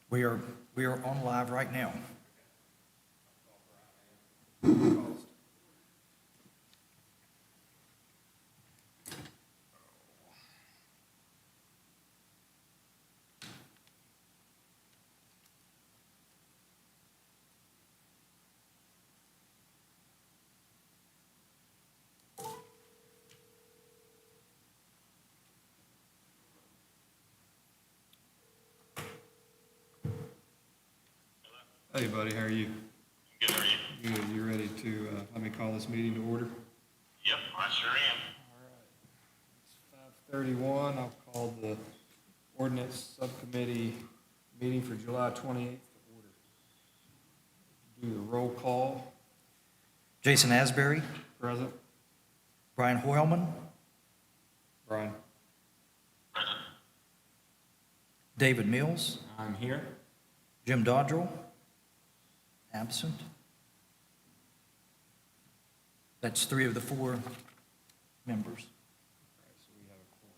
We are on live right now. Hey, buddy, how are you? Good, how are you? Good. You ready to let me call this meeting to order? Yep, I sure am. All right. It's 5:31. I'll call the Ordinance Subcommittee meeting for July 28th to order. Do the roll call. Jason Asbury, Present. Brian Hoyleman, Brian. Present. David Mills, I'm here. Jim Dodrell, absent. That's 3 of the 4 members. All right, so we have a quorum.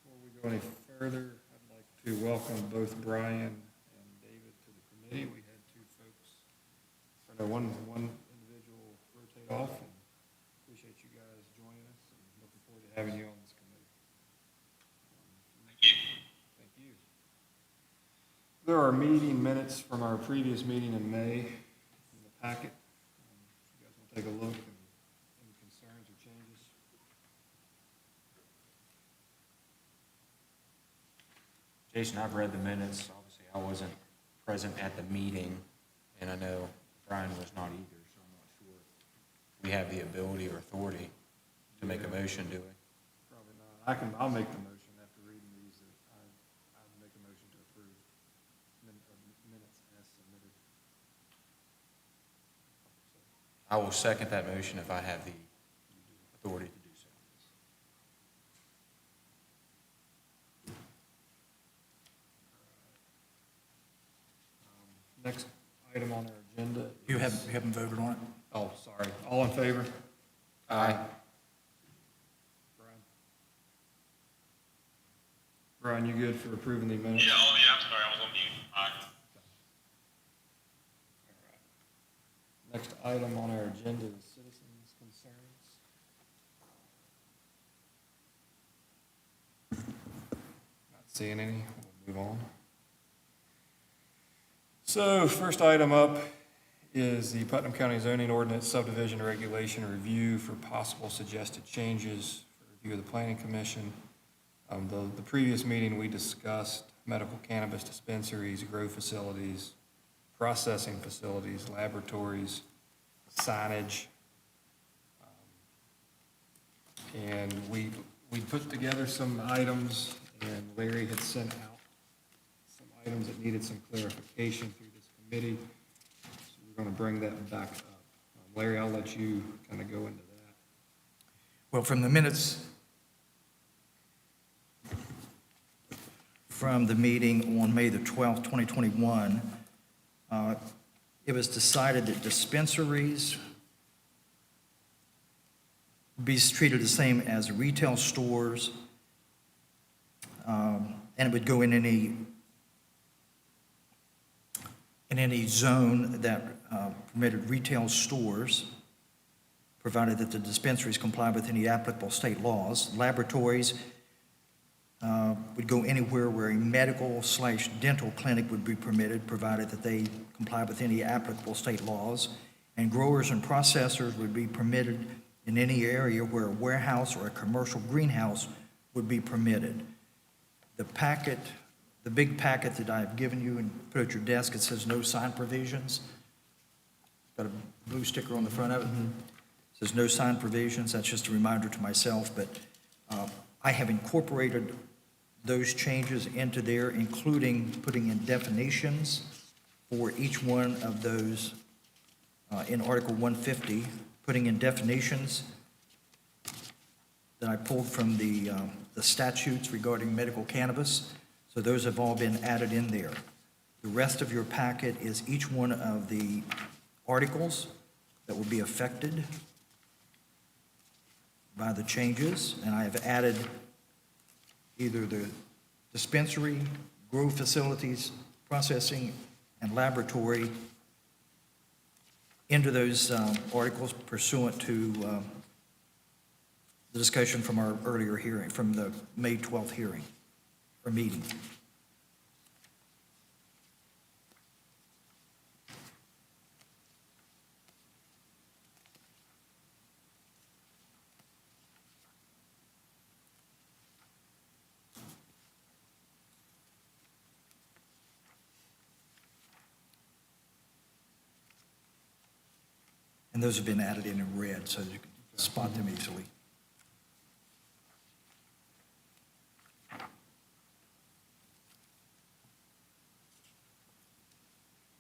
Before we go any further, I'd like to welcome both Brian and David to the committee. We had 2 folks, or no, one individual rotate off, and appreciate you guys joining us, and looking forward to having you on this committee. Thank you. Thank you. There are meeting minutes from our previous meeting in May in the packet. If you guys want to take a look, and any concerns or changes? Jason, I've read the minutes. Obviously, I wasn't present at the meeting, and I know Brian was not either, so I'm not sure if we have the ability or authority to make a motion, do we? Probably not. I'll make the motion after reading these. I would make a motion to approve minutes as submitted. I will second that motion if I have the authority to do so. Next item on our agenda. You is- haven't voted on it? Oh, sorry. All in favor? Aye. Brian? Brian, you good for approving the minutes? Yeah, oh, yeah, I'm sorry, I was on mute. Aye. All right. Next item on our agenda is citizens' concerns. Not seeing any. We'll move on. So first item up is the Putnam County Zoning Ordinance Subdivision Regulation Review for possible suggested changes for review of the Planning Commission. The previous meeting, we discussed medical cannabis dispensaries, grow facilities, processing facilities, laboratories, signage. And we put together some items, and Larry had sent out some items that needed some clarification through this committee. So we're going to bring that back up. Larry, I'll let you kind of go into that. Well, from the minutes from the meeting on May the 12th, 2021, it was decided that dispensaries be treated the same as retail stores, and it would go in any zone that permitted retail stores, provided that the dispensaries comply with any applicable state laws. Laboratories would go anywhere where a medical/dental clinic would be permitted, provided that they comply with any applicable state laws. And growers and processors would be permitted in any area where a warehouse or a commercial greenhouse would be permitted. The packet, the big packet that I've given you and put at your desk, it says no sign provisions. It's got a blue sticker on the front of it. It says no sign provisions. That's just a reminder to myself, but I have incorporated those changes into there, including putting in definitions for each one of those in Article 150, putting in definitions that I pulled from the statutes regarding medical cannabis. So those have all been added in there. The rest of your packet is each one of the articles that will be affected by the changes, and I have added either the dispensary, grow facilities, processing, and laboratory into those articles pursuant to the discussion from our earlier hearing, from the May 12th hearing or meeting. And those have been added in red so that you can spot them easily.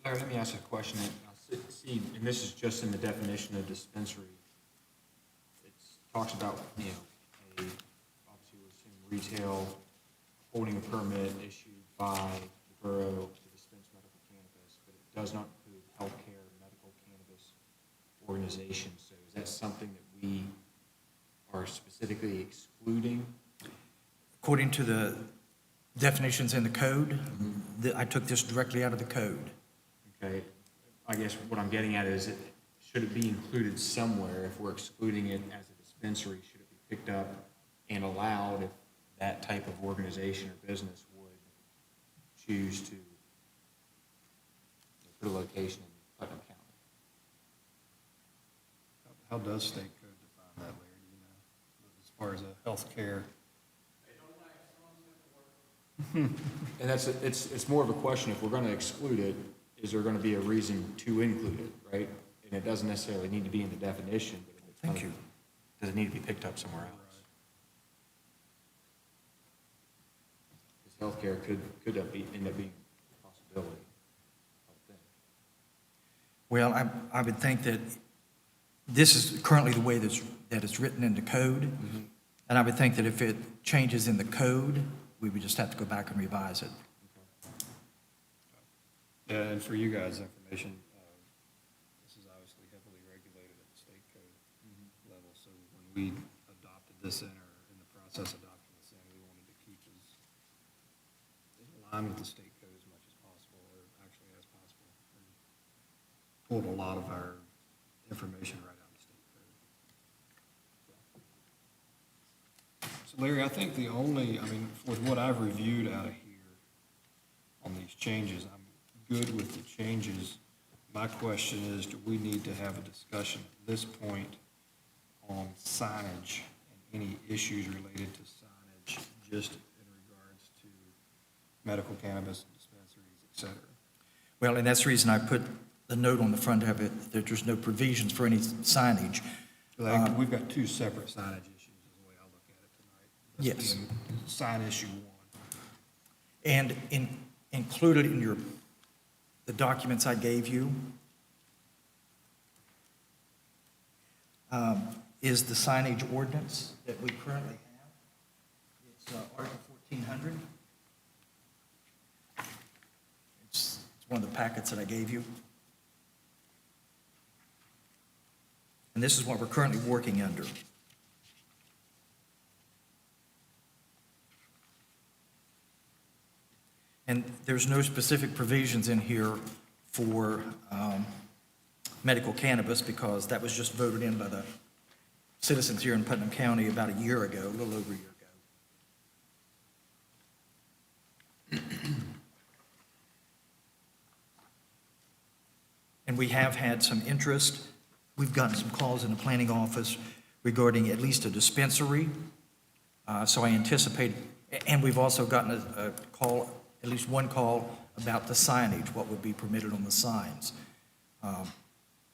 Larry, let me ask a question. I see, and this is just in the definition of dispensary. It talks about, obviously we're seeing retail holding a permit issued by the borough to dispense medical cannabis, but it does not include healthcare, medical cannabis organizations. So is that something that we are specifically excluding? According to the definitions in the code, I took this directly out of the code. Okay, I guess what I'm getting at is, should it be included somewhere? If we're excluding it as a dispensary, should it be picked up and allowed if that type of organization or business would choose to put a location in Putnam County? How does state code define that, Larry, do you know, as far as a healthcare? And it's more of a question, if we're going to exclude it, is there going to be a reason to include it, right? And it doesn't necessarily need to be in the definition, but if it's Thank you. does it need to be picked up somewhere else? Because healthcare could end up being a possibility, I would think. Well, I would think that this is currently the way that it's written in the code. And I would think that if it changes in the code, we would just have to go back and revise it. Yeah, and for you guys' information, this is obviously heavily regulated at the state code level, so when we adopted this in, or in the process of adopting this in, we wanted to keep as in line with the state code as much as possible, or actually as possible, and pulled a lot of our information right out of the state code. So Larry, I think with what I've reviewed out of here on these changes, I'm good with the changes. My question is, do we need to have a discussion at this point on signage and any issues related to signage, just in regards to medical cannabis dispensaries, et cetera? Well, and that's the reason I put the note on the front of it, that there's no provisions for any signage. Like, we've got two separate signage issues, is the way I look at it tonight. Yes. Being sign issue one. And included in the documents I gave you is the signage ordinance that we currently have. It's Article 1400. It's one of the packets that I gave you. And this is what we're currently working under. And there's no specific provisions in here for medical cannabis, because that was just voted in by the citizens here in Putnam County about a year ago, a little over a year ago. And we have had some interest. We've gotten some calls in the planning office regarding at least a dispensary. So I anticipate, and we've also gotten a call, at least one call about the signage, what would be permitted on the signs.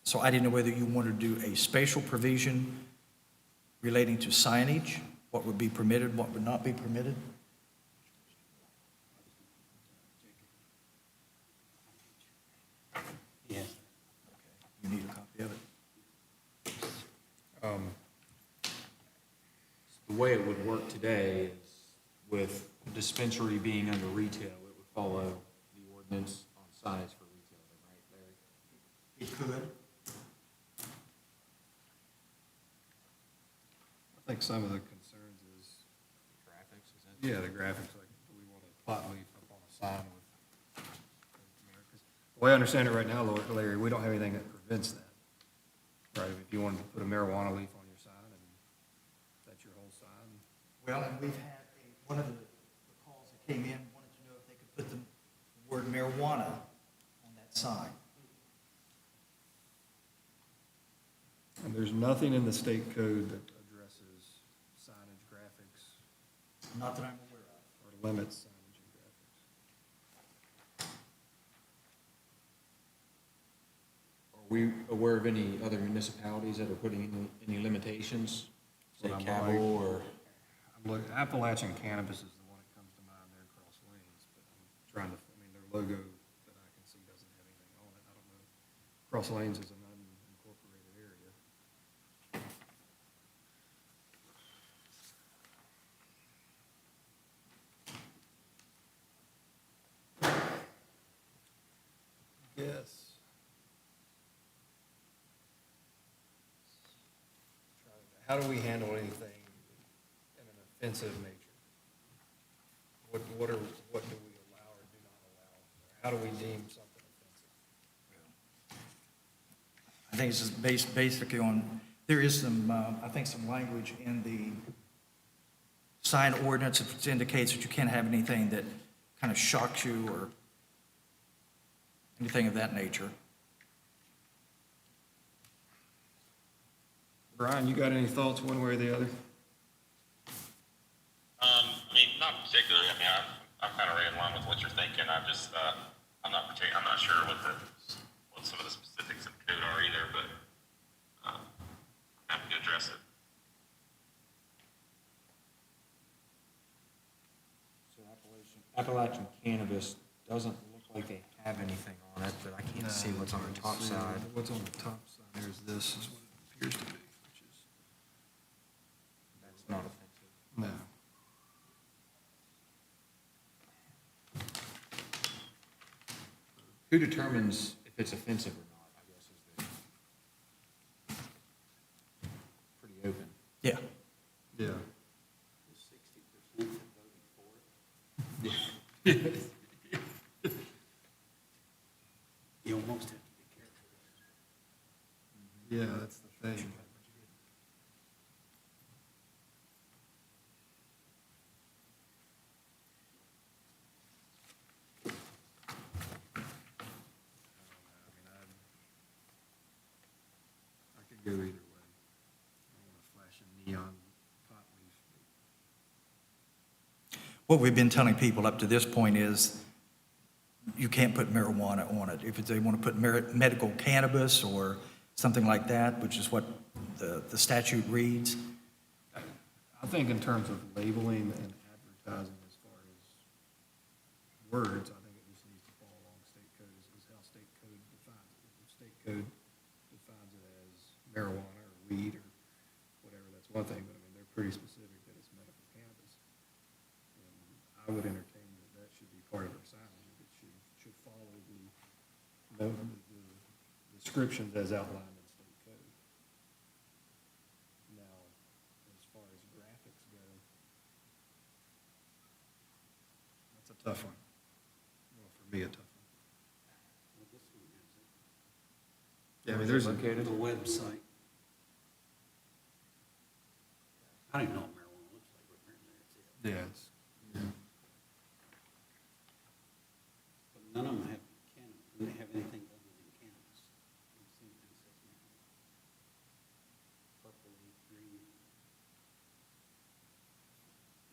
So I didn't know whether you wanted to do a spatial provision relating to signage, what would be permitted, what would not be permitted. Yes. Okay, you need a copy of it. The way it would work today is with dispensary being under retail, it would follow the ordinance on size for retail, right, Larry? It could. I think some of the concerns is, Graphics, is that? yeah, the graphics, like, do we want a plot leaf up on a line with, the way I understand it right now, Larry, we don't have anything that prevents that. Right, if you wanted to put a marijuana leaf on your sign and that's your whole sign. Well, and we've had one of the calls that came in wanted to know if they could put the word marijuana on that sign. And there's nothing in the state code that addresses signage graphics Not that I'm aware of. or limits signage and graphics. Are we aware of any other municipalities that are putting any limitations? Say Well, I'm Cabell or, I'm looking, Appalachian Cannabis is the one that comes to mind there across lanes, but I'm trying to, I mean, their logo that I can see doesn't have anything on it. I don't know. Cross Lanes is an unincorporated area. Yes. How do we handle anything in an offensive nature? What do we allow or do not allow? Or how do we deem something offensive? I think this is based basically on, there is some, I think some language in the sign ordinance that indicates that you can't have anything that kind of shocks you or anything of that nature. Brian, you got any thoughts one way or the other? I mean, not particularly. I mean, I'm kind of right in line with what you're thinking. I'm just, I'm not sure what some of the specifics of the code are either, but, I'm happy to address it. so Appalachian Cannabis doesn't look like they have anything on it, but I can't see what's on the top side. What's on the top side? There's this, is what it appears to be, which is. That's not offensive. No. Who determines if it's offensive or not, I guess is the, pretty open. Yeah. Yeah. 60% voted for it. You almost have to be careful. Yeah, that's the thing. I could go either way. I don't want to flash a neon pot leaf. What we've been telling people up to this point is you can't put marijuana on it. If they want to put medical cannabis or something like that, which is what the statute reads, I think in terms of labeling and advertising as far as words, I think it just needs to fall along state code, is how state code defines it. If state code defines it as marijuana or weed or whatever, that's one thing, but I mean, they're pretty specific that it's medical cannabis. And I would entertain that should be part of our signage. It should follow the descriptions as outlined in state code. Now, as far as graphics go, that's a tough one. Well, for me, a tough one. Well, this one has it. Yeah, I mean, there's, The website. I don't even know what marijuana looks like, but apparently that's it. yeah, it's, But none of them have they have anything other than cannabis. Don't see anything that says marijuana. Purple leaf, green.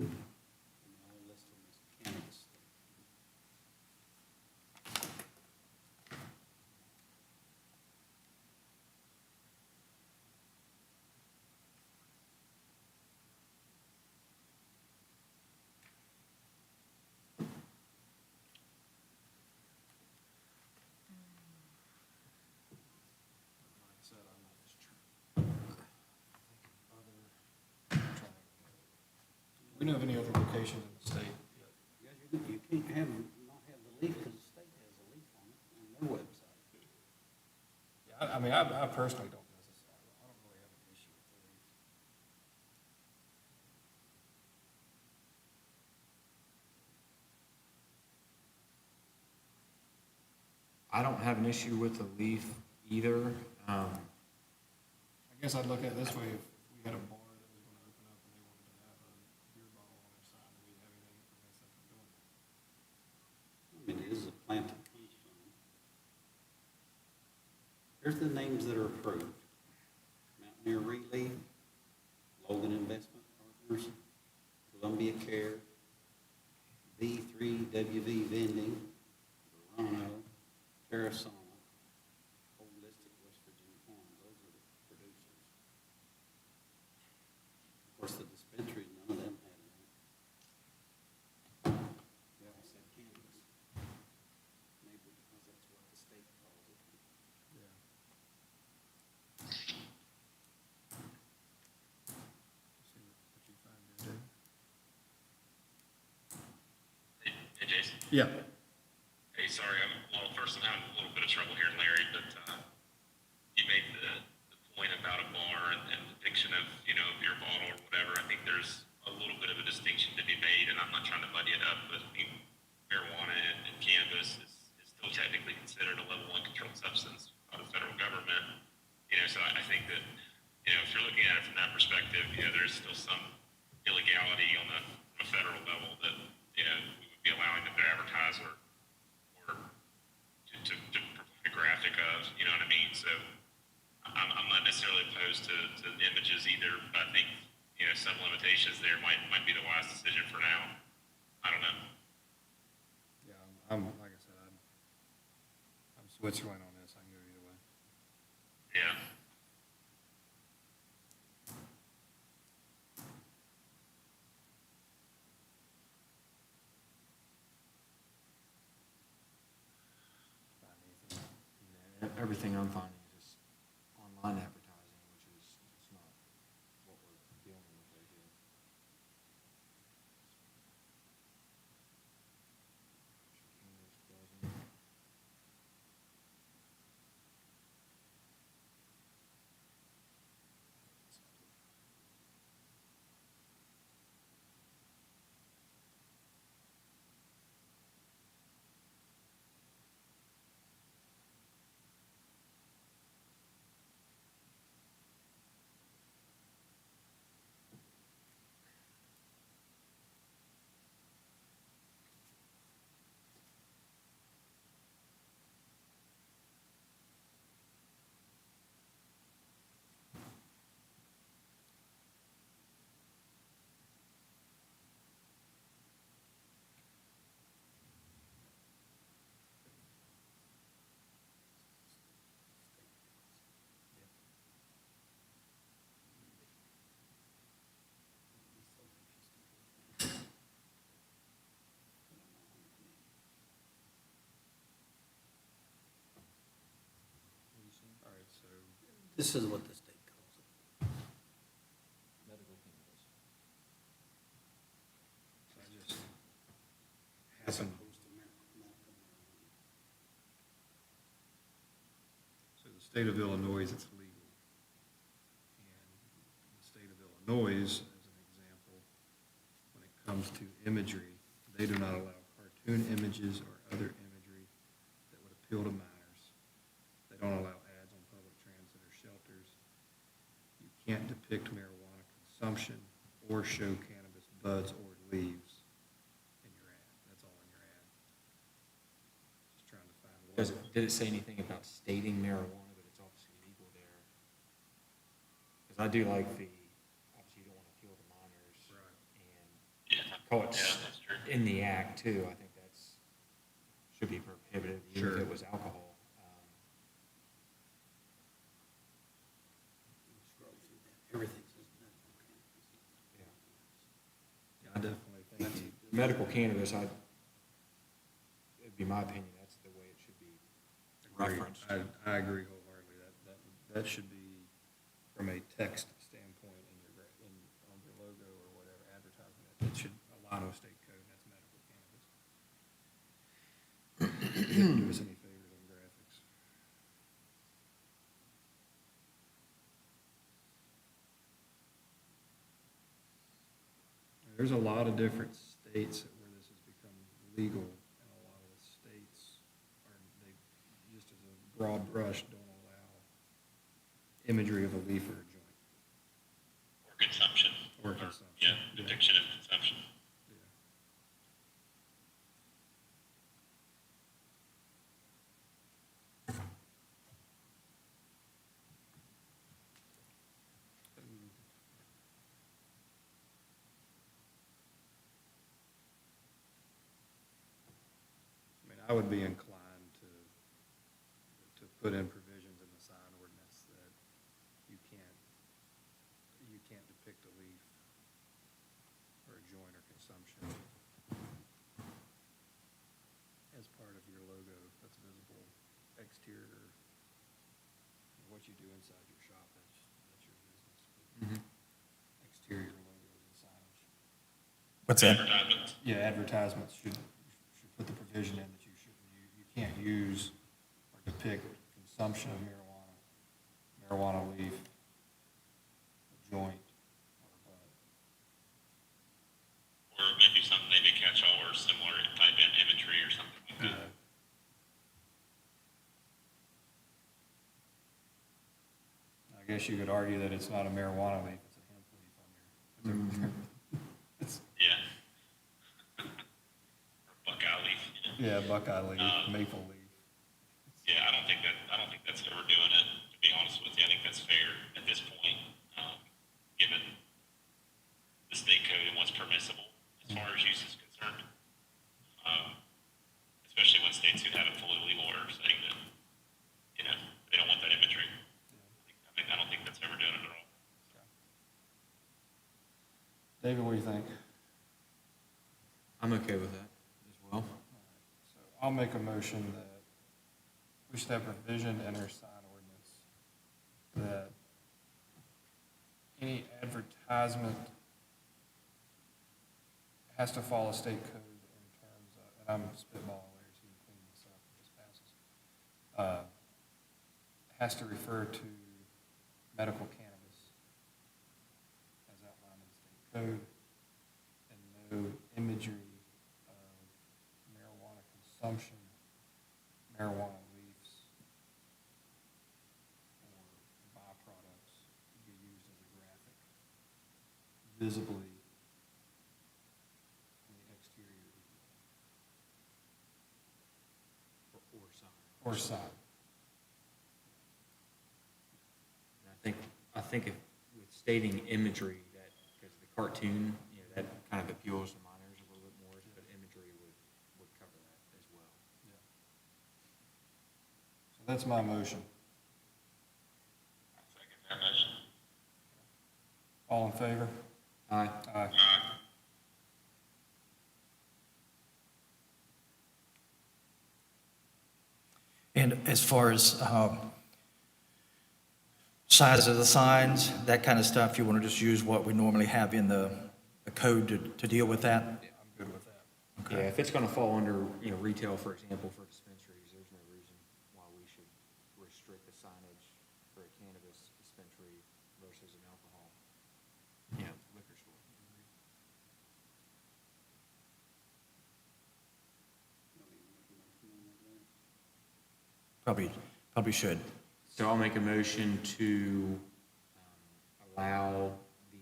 And they all list them as cannabis. like I said, I'm not just we don't have any other locations in the state yet. Yes, you can't have, not have the leaf because the state has a leaf on it, on their website. Yeah, I mean, I personally don't necessarily, I don't really have an issue with the leaf. I don't have an issue with the leaf either. I guess I'd look at it this way, if we had a bar that was gonna open up and they wanted to have a beer bottle on their sign, do we have anything that prevents them from doing that? I mean, it is a planted plant zone. Here's the names that are approved. Mountaineer Relief, Logan Investment Partners, Columbia Care, V3WV Vending, Verano, Terrasana, Holistic West Virginia Farms. Those are the producers. Of course, the dispensaries, none of them had that. They all said cannabis. Maybe because that's what the state calls it. See what you find there, Dave? Hey, Jason. Yeah. Hey, sorry, I'm having a little bit of trouble hearing Larry, but you made the point about a bar and depiction of, beer bottle or whatever. I think there's a little bit of a distinction to be made, and I'm not trying to muddy it up, but I mean, marijuana and cannabis is still technically considered a level 1 controlled substance by the federal government. So I think that, if you're looking at it from that perspective, there's still some illegality on a federal level that, we would be allowing them to advertise or to provide a graphic of, you know what I mean? So I'm not necessarily opposed to the images either, but I think, some limitations there might be the wise decision for now. I don't know. Yeah, I'm like I said, I'm Switzerland on this, I can go either way. Yeah. Everything I'm finding is just online advertising, which is just not what we're dealing with right here. All right, so This is what the state calls it. Medical cannabis. I just As happen, opposed to medical marijuana. so the state of Illinois, it's legal. And the state of Illinois, as an example, when it comes to imagery, they do not allow cartoon images or other imagery that would appeal to minors. They don't allow ads on public transit or shelters. You can't depict marijuana consumption or show cannabis buds or leaves in your ad. That's all in your ad. Just trying to find what. Did it say anything about stating marijuana, but it's obviously legal there? Because I do like obviously you don't want to appeal to minors. Right. And Yeah. call it Yeah, that's true. in the act too, I think should be prohibited, even if Sure. it was alcohol. Scroll through that. Everything says medical cannabis. Yeah. I definitely think Medical cannabis, it'd be my opinion, that's the way it should be referenced. I agree wholeheartedly. That should be from a text standpoint on your logo or whatever advertisement. It should align with state code, and that's medical cannabis. Do us any favors on graphics. There's a lot of different states where this has become legal, and a lot of the states are, broad brush, don't allow imagery of a leaf or a joint. Or consumption. Or consumption. Yeah, depiction of consumption. I mean, I would be inclined to put in provisions in the sign ordinance that you can't depict a leaf or a joint or consumption as part of your logo that's visible exterior. What you do inside your shop, that's your business. But exterior logos and signage. What's that? Advertisements. Yeah, advertisements should put the provision in that you can't use or depict consumption of marijuana leaf, a joint, or a bud. Or maybe something maybe catch-all or similar type in imagery or something like that. I guess you could argue that it's not a marijuana leaf, it's a hemp leaf on your. It's, Yeah. Or buckeye leaf, you know? yeah, buckeye leaf, maple leaf. Yeah, I don't think that's ever doing it, to be honest with you. I think that's fair at this point, given the state code and what's permissible as far as use is concerned. Especially when states who have it fully legal are saying that, you know, they don't want that imagery. I don't think that's ever done it at all. David, what do you think? I'm okay with that as well. So I'll make a motion that we should have a provision in our sign ordinance that any advertisement has to follow state code in terms of, and I'm spitballing here so you can clean this up if this passes, has to refer to medical cannabis as outlined in the state code, and no imagery of marijuana consumption, marijuana leaves, or byproducts to be used as a graphic visibly in the exterior or sign. And I think if, with stating imagery, that, because the cartoon, you know, that kind of appeals to minors a little bit more, but imagery would cover that as well. So that's my motion. I second that motion. All in favor? Aye. Aye. And as far as size of the signs, that kind of stuff, you want to just use what we normally have in the code to deal with that? Yeah, I'm good with that. Yeah, if it's gonna fall under, you know, retail, for example, for dispensaries, there's no reason why we should restrict the signage for a cannabis dispensary versus an alcohol, you know, liquor store. Probably should. So I'll make a motion to allow the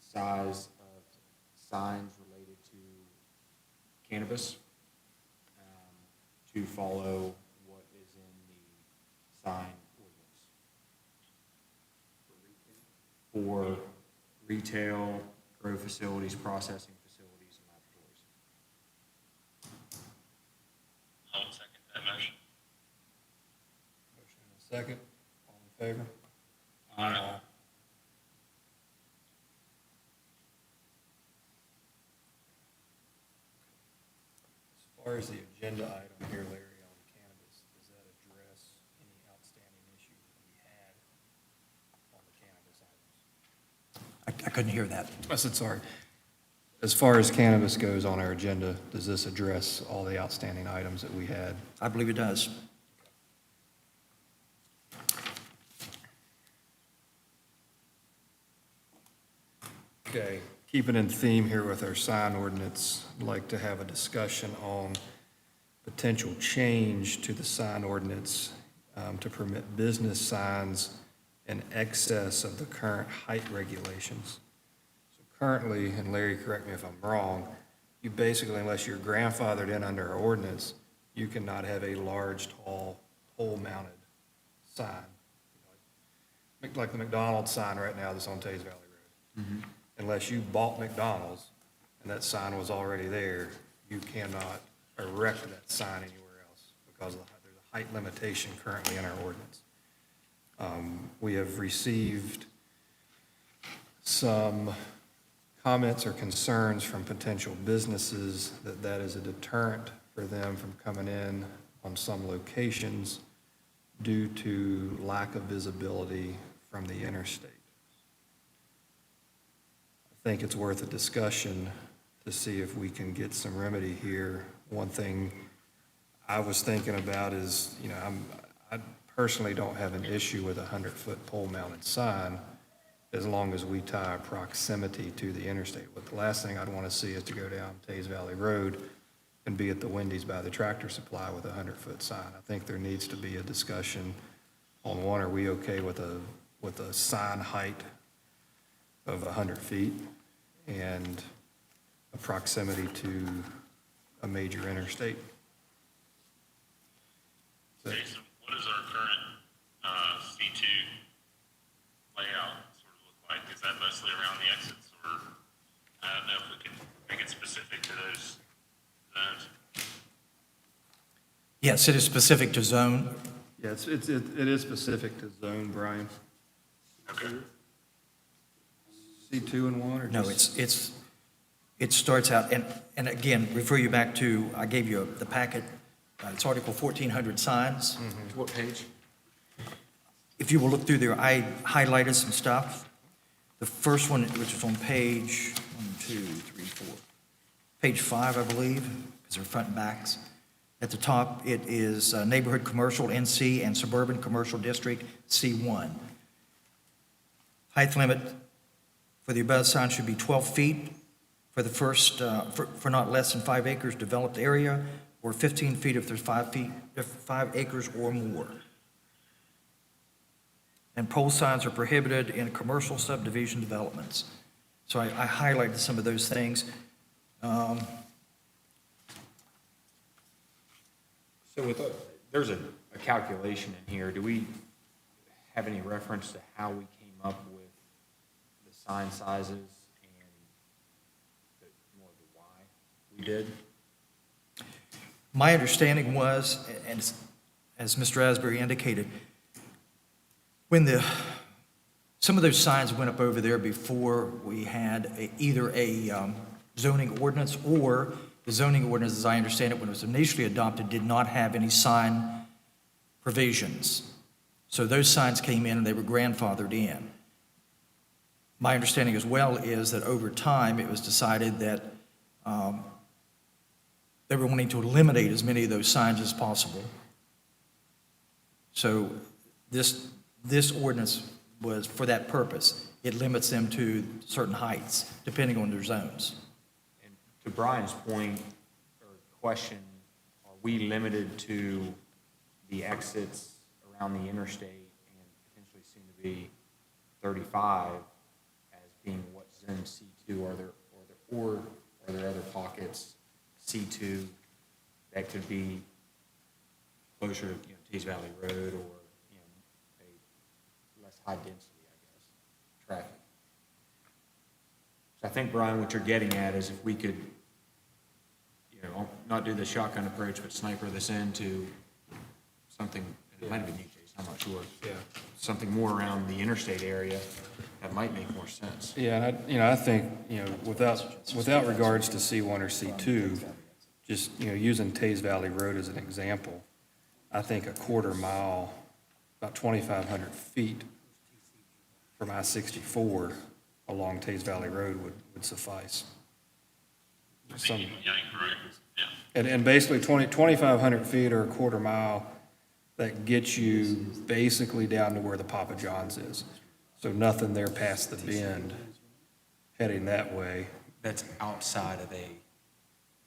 size of signs related to cannabis to follow what is in the sign ordinance. For retail, grow facilities, processing facilities, and laboratories. I would second that motion. Motion and a second. All in favor? Aye. As far as the agenda item here, Larry, on cannabis, does that address any outstanding issues that we had on the cannabis items? I couldn't hear that. I said, sorry. As far as cannabis goes on our agenda, does this address all the outstanding items that we had? I believe it does. Okay, keeping in theme here with our sign ordinance, I'd like to have a discussion on potential change to the sign ordinance to permit business signs in excess of the current height regulations. So currently, and Larry, correct me if I'm wrong, you basically, unless you're grandfathered in under our ordinance, you cannot have a large, tall, pole-mounted sign. Like the McDonald's sign right now that's on Tays Valley Road. Unless you bought McDonald's and that sign was already there, you cannot erect that sign anywhere else because there's a height limitation currently in our ordinance. We have received some comments or concerns from potential businesses that that is a deterrent for them from coming in on some locations due to lack of visibility from the interstate. I think it's worth a discussion to see if we can get some remedy here. One thing I was thinking about is, I personally don't have an issue with a 100-foot pole-mounted sign as long as we tie proximity to the interstate. But the last thing I'd want to see is to go down Tays Valley Road and be at the Wendy's by the Tractor Supply with a 100-foot sign. I think there needs to be a discussion on one, are we okay with a sign height of 100 feet and a proximity to a major interstate? Jason, what does our current C2 layout sort of look like? Is that mostly around the exits, or I don't know if we can make it specific to those zones? Yes, it is specific to zone. Yeah, it is specific to zone, Brian. Okay. C2 and 1 or No, just? it starts out, and again, refer you back to, I gave you the packet, it's Article 1400 signs. What page? If you will look through there, I highlighted some stuff. The first one, which is on page 5, I believe, because they're front and backs. At the top, it is neighborhood commercial NC and suburban commercial district C1. Height limit for the above sign should be 12 feet for the first, for not less than 5 acres developed area, or 15 feet if there's 5 acres or more. And pole signs are prohibited in commercial subdivision developments. So I highlighted some of those things. So there's a calculation in here. Do we have any reference to how we came up with the sign sizes and more of the why we did? My understanding was, and as Mr. Asbury indicated, when some of those signs went up over there before we had either a zoning ordinance, or the zoning ordinance, as I understand it, when it was initially adopted, did not have any sign provisions. So those signs came in and they were grandfathered in. My understanding as well is that over time, it was decided that they were wanting to eliminate as many of those signs as possible. So this ordinance was for that purpose. It limits them to certain heights, depending on their zones. And to Brian's point or question, are we limited to the exits around the interstate and potentially soon to be 35 as being what zone C2? Are there other pockets C2 that could be closer to Tees Valley Road, or a less high density, I guess, traffic? So I think, Brian, what you're getting at is if we could, not do the shotgun approach, but sniper this into something, it might have been you, Jason, I'm not sure. Yeah. Something more around the interstate area, that might make more sense. Yeah, and I think, without regards to C1 or C2, just, using Tays Valley Road as an example, I think a quarter mile, about 2,500 feet from I-64 along Tays Valley Road would suffice. Yeah, correct. Yeah. And basically 2,500 feet or a quarter mile, that gets you basically down to where the Papa John's is. So nothing there past the bend, heading that way. That's outside of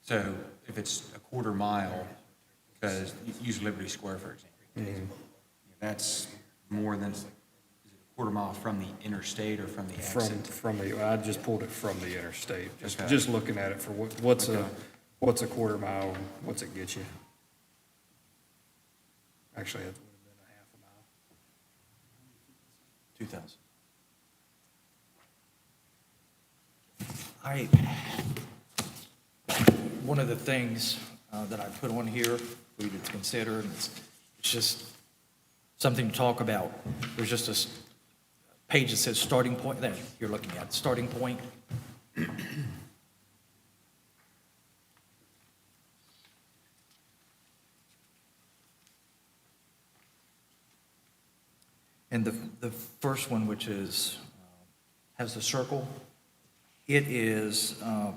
so if it's a quarter mile, because use Liberty Square, for example. That's more than, is it a quarter mile from the interstate or from the exit? From the, I just pulled it from the interstate, Okay. just looking at it for what's Okay. what's a quarter mile, what's it get you? Actually, it would have been a half a mile. 2,000. One of the things that I put on here for you to consider, and it's just something to talk about. There's just a page that says starting point, that you're looking at, starting point. And the first one, which is, has the circle, it is, and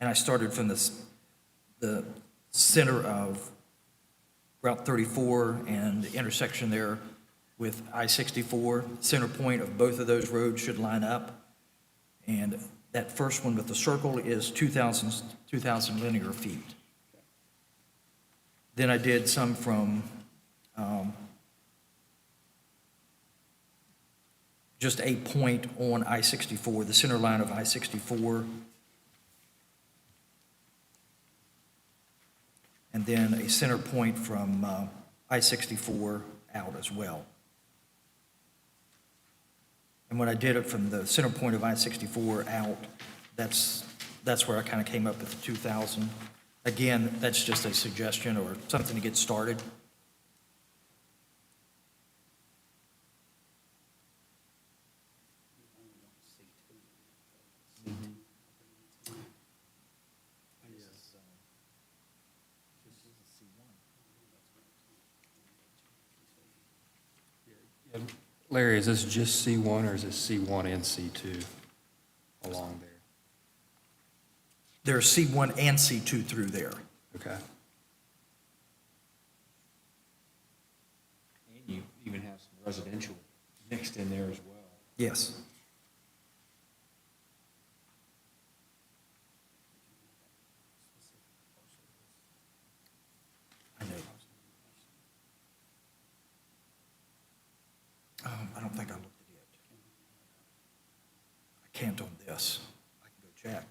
I started from the center of Route 34 and the intersection there with I-64. Center point of both of those roads should line up. And that first one with the circle is 2,000 linear feet. Then I did some from just a point on I-64, the center line of I-64. And then a center point from I-64 out as well. And when I did it from the center point of I-64 out, that's where I kind of came up with the 2,000. Again, that's just a suggestion or something to get started. Larry, is this just C1 or is this C1 and C2 along there? There's C1 and C2 through there. Okay. And you even have some residential mixed in there as well. Yes. I know. I don't think I looked at it. I can't on this. I can go check.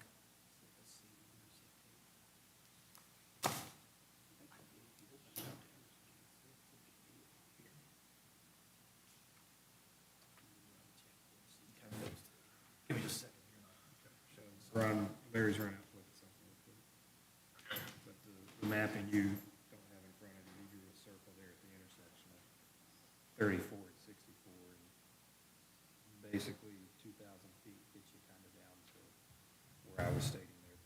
Give me just a second here. Ron, Larry's running out to look at something real quick. But the mapping you don't have in front of you, you drew a circle there at the intersection of 34 and 64. And basically, 2,000 feet gets you kind of down to where I was stating there.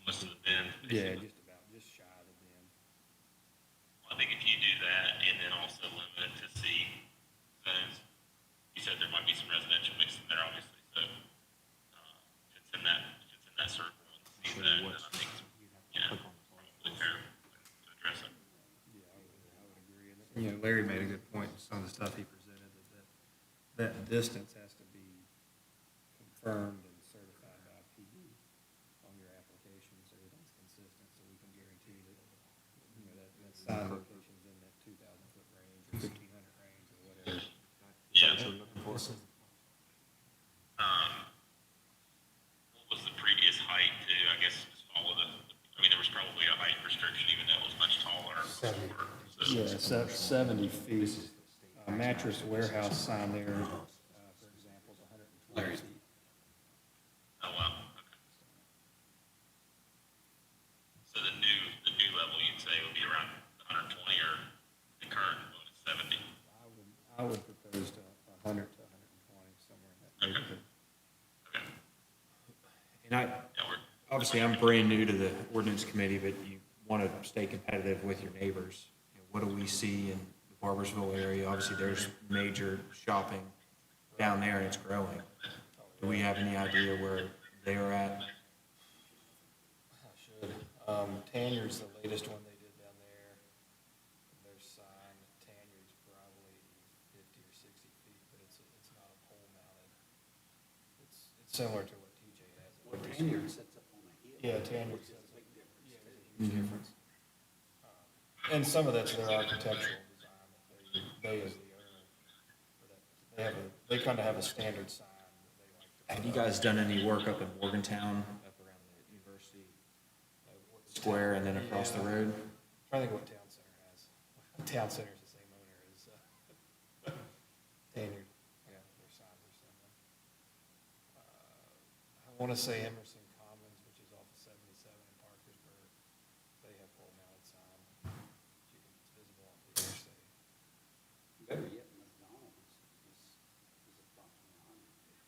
Almost to the bend. Yeah, basically. just about, just shy of the bend. I think if you do that and then also limit it to C zones, you said there might be some residential mixed in there, obviously, so, if it's in that circle in the C zone, then I think, probably fair to address it. Yeah, I would agree. And, you know, Larry made a good point with some of the stuff he presented, that distance has to be confirmed and certified by PD on your application, so everything's consistent, so we can guarantee that, you know, that sign location's in that 2,000-foot range or 1,500 range or whatever. Yeah. What was the previous height too? I guess just follow I mean, there was probably a height restriction even though it was much taller. Yeah, 70 feet. Mattress warehouse sign there, for example, is 120 feet. Oh, wow, okay. So the new level you'd say would be around 120 or the current one is 70? I would propose to 100 to 120, somewhere in that neighborhood. Okay. And Yeah, obviously, I'm brand new to the ordinance committee, but you want to stay competitive with your neighbors. You know, what do we see in the Barbersville area? Obviously, there's major shopping down there, and it's growing. Do we have any idea where they are at? I should. Tanyard's the latest one they did down there. Their sign, Tanyard's probably 50 or 60 feet, but it's not a pole mounted. It's similar to what TJ has. at Well, Barbersville. Tanyard sets up on a hill. Yeah, Tanyard Which is sets a big difference. Yeah, there's a huge difference. And some of that's their architectural design, that they as the owner, or that, they kind of have a standard sign that they like to. Have you guys done any work up in Morgantown, up around the University Square and then across the road? I'm trying to think what Town Center has. Town Center's the same owner as, Tanyard. Yeah, their signs are similar. I want to say Emerson Commons, which is off of 77 in Parkersburg, they have pole mounted sign. It's visible off the interstate. Better yet, McDonald's is approximately 100 now.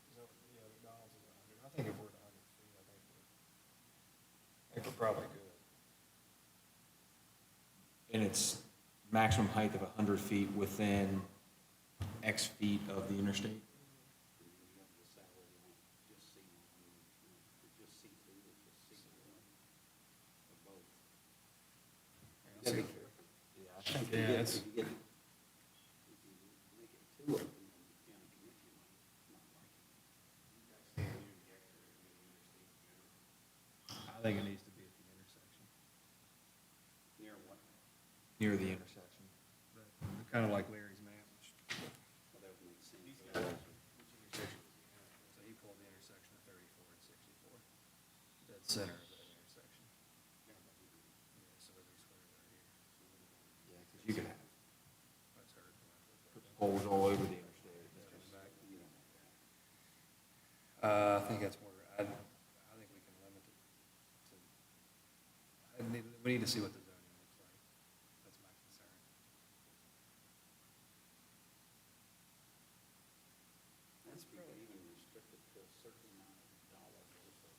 So, yeah, McDonald's is 100. I think if we're at 100 feet, I think we're probably good. And it's maximum height of 100 feet within X feet of the interstate? And then you got to decide whether you want just see one, just see through or just see one, or both. You gotta be careful. Yeah, I I think Yeah, if you make it too open, then the county commission might not like it. I think it needs to be at the intersection. Near what? near the intersection. Kind of like Larry's map. Well, that would make sense. So he pulled the intersection of 34 and 64. Dead center of that intersection. Yeah, so Liberty Square is right here. Yeah, because you could have That's hard. poles all over the interstate. I think that's more, I think we can limit it to, we need to see what the zoning looks like. That's my concern. That's probably even restricted to a certain amount of dollars worth of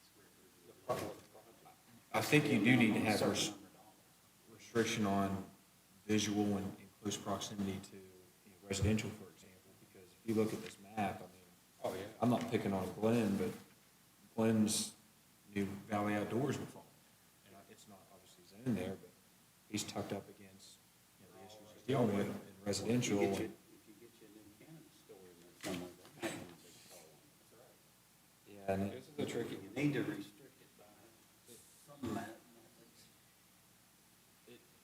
square footage. The project. I think you do need to have Certain number of dollars. restriction on visual and in close proximity to residential, for example, because if you look at this map, I mean, Oh, yeah. I'm not picking on Glenn, but Glenn's new Valley Outdoors would fall. And it's not obviously zoned there, but he's tucked up against, the issues he's dealing with in residential. If you get you a new cannabis store in there somewhere, that might want to take a call on it. That's right. Yeah, and This is a tricky You need to restrict it by some methods.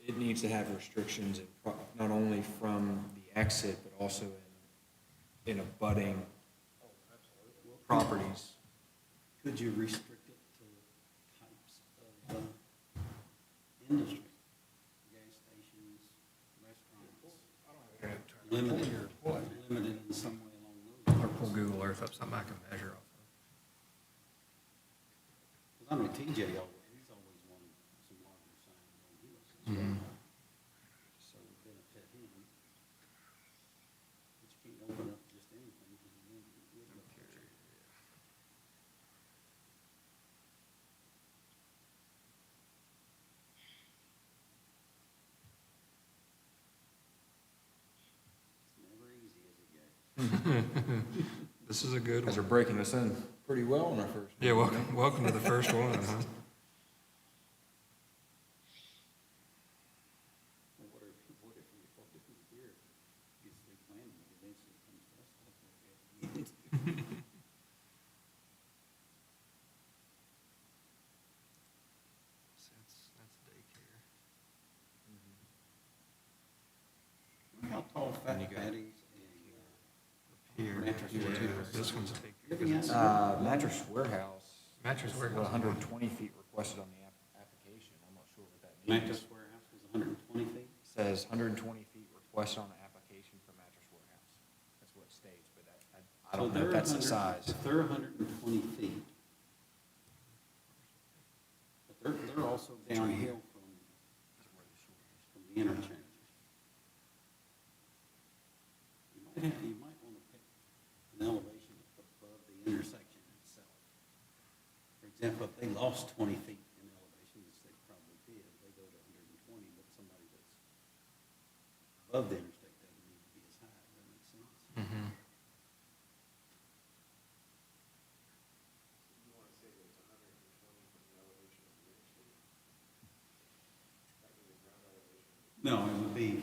it needs to have restrictions in not only from the exit, but also in abutting properties. Could you restrict it to types of industry? Gas stations, restaurants? Limited in some way along those Or lines. pull Google Earth up, something I can measure off of. Because I know TJ always, he's always wanted some larger signs on his as well. So it would benefit him. But you can't open up just anything because you would look at it. It's never easy as it gets. This is a good Guys are one. breaking us in pretty well on our first. Yeah, welcome to the first one, huh? Well, what if here gets through planning, and eventually comes to us, that's what we have to get into. That's daycare. Look how tall Fat Patty's Here, Mattress yeah, Warehouse. this one's big. Living outside. Mattress Warehouse. Mattress Well, Warehouse. 120 feet requested on the application. I'm not sure what that means. Mattress Warehouse was 120 feet. Says 120 feet requested on the application for Mattress Warehouse. That's what it states, but I don't know if that's the size. They're 120 feet. But they're also downhill from the interchange. You might want to pick an elevation above the intersection itself. For example, if they lost 20 feet in elevation, which they probably did, they go to 120, but somebody that's above the interstate doesn't need to be as high. Does that make sense? No, it would be.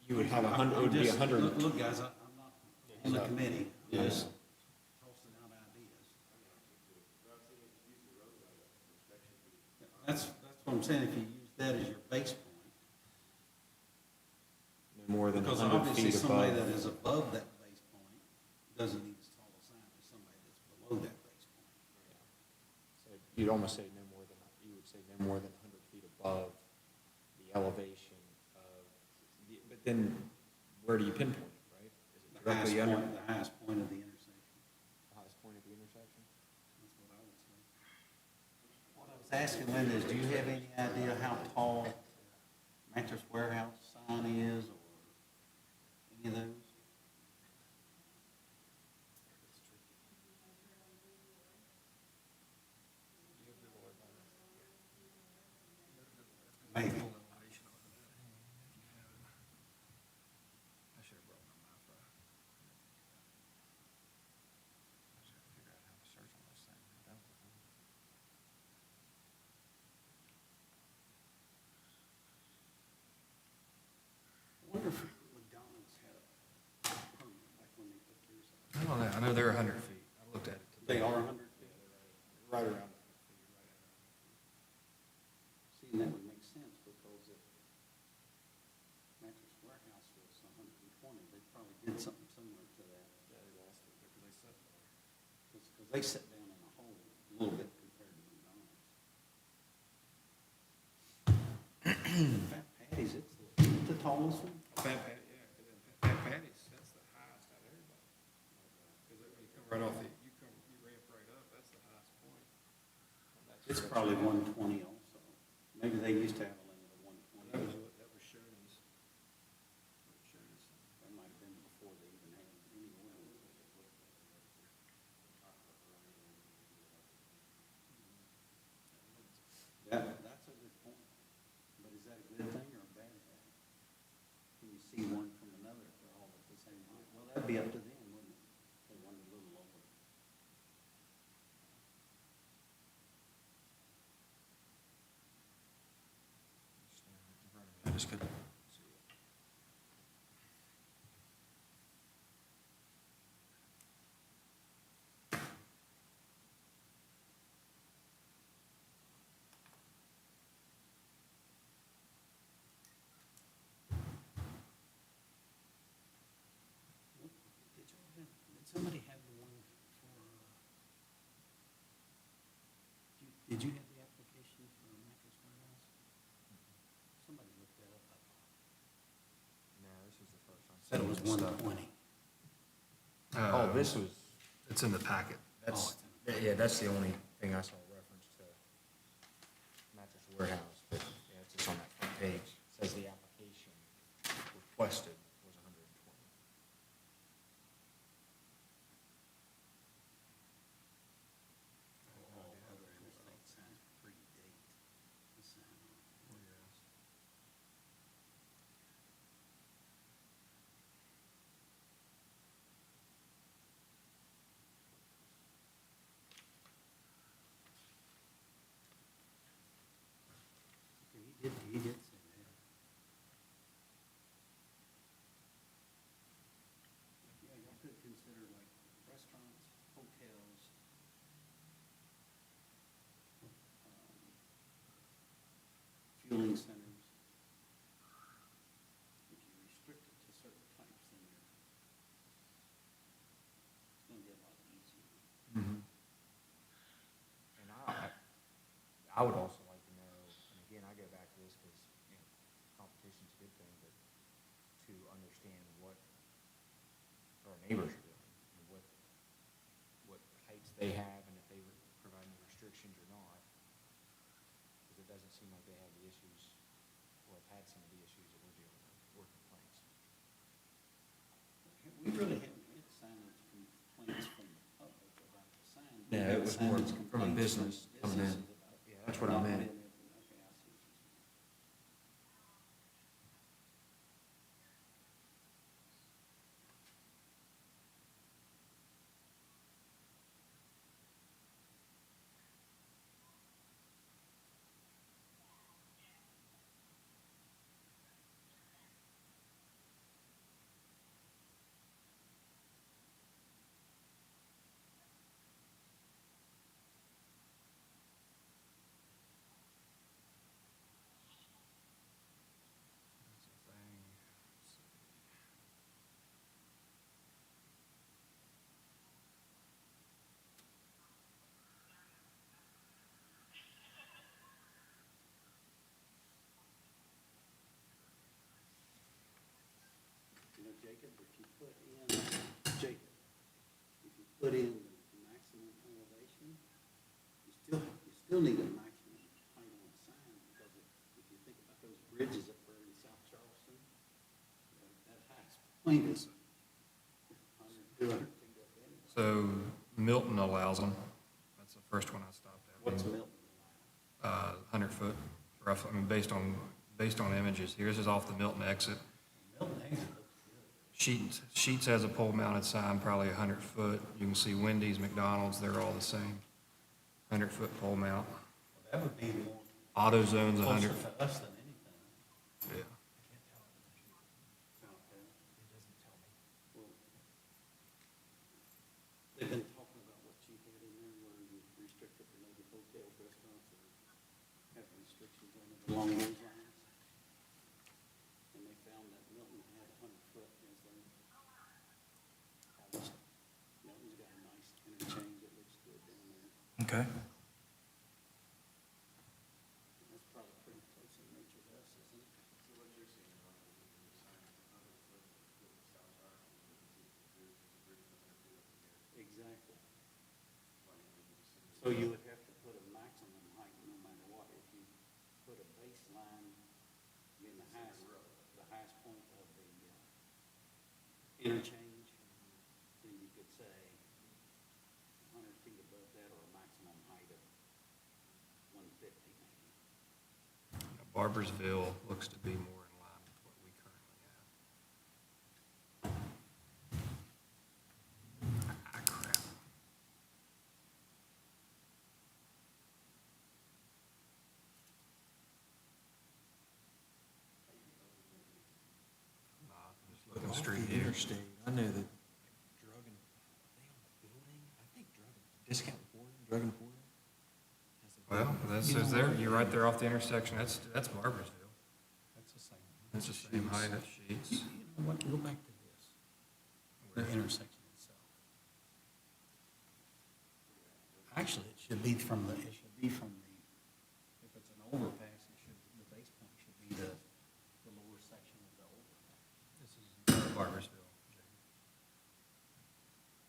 You would have it would be 100. Look, guys, I'm not on the committee. I'm just tossing out ideas. That's what I'm saying, if you use that as your base point. No more than Because 100 obviously, feet somebody above. that is above that base point doesn't need as tall a sign as somebody that's below that base point. So you'd almost say no more than, you would say no more than 100 feet above the elevation of, but then where do you pinpoint it, right? Is it directly under The highest point of the intersection. the highest point of the intersection? That's what I would say. What I was asking Linda is, do you have any idea how tall Mattress Warehouse sign is, or any of those? Maybe. I wonder if McDonald's had a permit, like when they put theirs up. I don't know, I know they're 100 feet. I looked at it today. They are 100 feet. Right around 100 feet, right at See, and that would make sense, because if Mattress Warehouse was 120, they probably did something similar to that. Yeah, they lost it because they set there. Because they sit down in a hole a little bit compared to McDonald's. Fat Patty's, it's the tallest one. Fat Patty, yeah, because Fat Patty's, that's the highest out of everybody. Because when you come right off the, you ramp right up, that's the highest point. It's probably 120 also. Maybe they used to have a limit of 120. That was Shoney's. Shoney's. That might have been before they even had any ordinance. That's a good point. But is that a good thing or a bad thing? Can you see one from another if they're all at the same height? Well, that'd be up to them, wouldn't it? They wanted a little lower. I just couldn't see it. Did somebody have the one for, did you have the application for Mattress Warehouse? Somebody looked that up, I thought. No, this is the first one. Said it was 120. Oh, this was, It's in the packet. that's, Oh, it's yeah, that's the only thing I saw reference to Mattress Warehouse, but yeah, it's just on that front page. It says the application requested was 120. All other interstate signs predate the sign. He did say that. Yeah, y'all could consider like restaurants, hotels, fueling centers. If you restrict it to certain types, then it's gonna be a lot easier. And I would also like to know, and again, I go back to this because, you know, competition's a good thing, but to understand what our neighbors are doing, and what heights they have, and if they provide any restrictions or not. Because it doesn't seem like they have the issues, or have had some of the issues that we're dealing with, or complaints. We really haven't had signage complaints from the public about the sign. No, it was more from a business coming in. Yeah, that's what I meant. Okay, I see what you're saying. Jacob, if you put in, Jacob, if you put in the maximum elevation, you still need a maximum height on the sign, because if you think about those bridges up there in South Charleston, that highest point is 100, 200 feet up anyway. So Milton allows them. That's the first one I stopped at. What's Milton allow? 100 foot, roughly, I mean, based on images here. This is off the Milton exit. Milton exit looks good. Sheets has a pole mounted sign, probably 100 foot. You can see Wendy's, McDonald's, they're all the same. 100 foot pole mount. Well, that would be more AutoZone's 100. closer to us than anything. Yeah. Okay. Well, they've been talking about what you had in there, where you restricted the native hotels, restaurants, or have restrictions on it along those lines. And they found that Milton had 100 foot as their highest. Milton's got a nice interchange, it looks good down there. Okay. That's probably pretty close in nature to us, isn't it? Exactly. So you would have to put a maximum height no matter what. If you put a baseline in the highest point of the interchange, then you could say 100 feet above that, or a maximum height of 150 maybe. Barbersville looks to be more in line with what we currently have. Ah, crap. I'm just looking straight here. Interstate, I know that drug and, are they on the building? I think discount boarding, drug and boarding. Well, that says there, you're right there off the intersection. That's Barbersville. That's the same. That's the same height as Sheets. You know what, go back to this, the intersection itself. Actually, it should be from the, if it's an overpass, the base point should be the lower section of the overpass. This is Barbersville.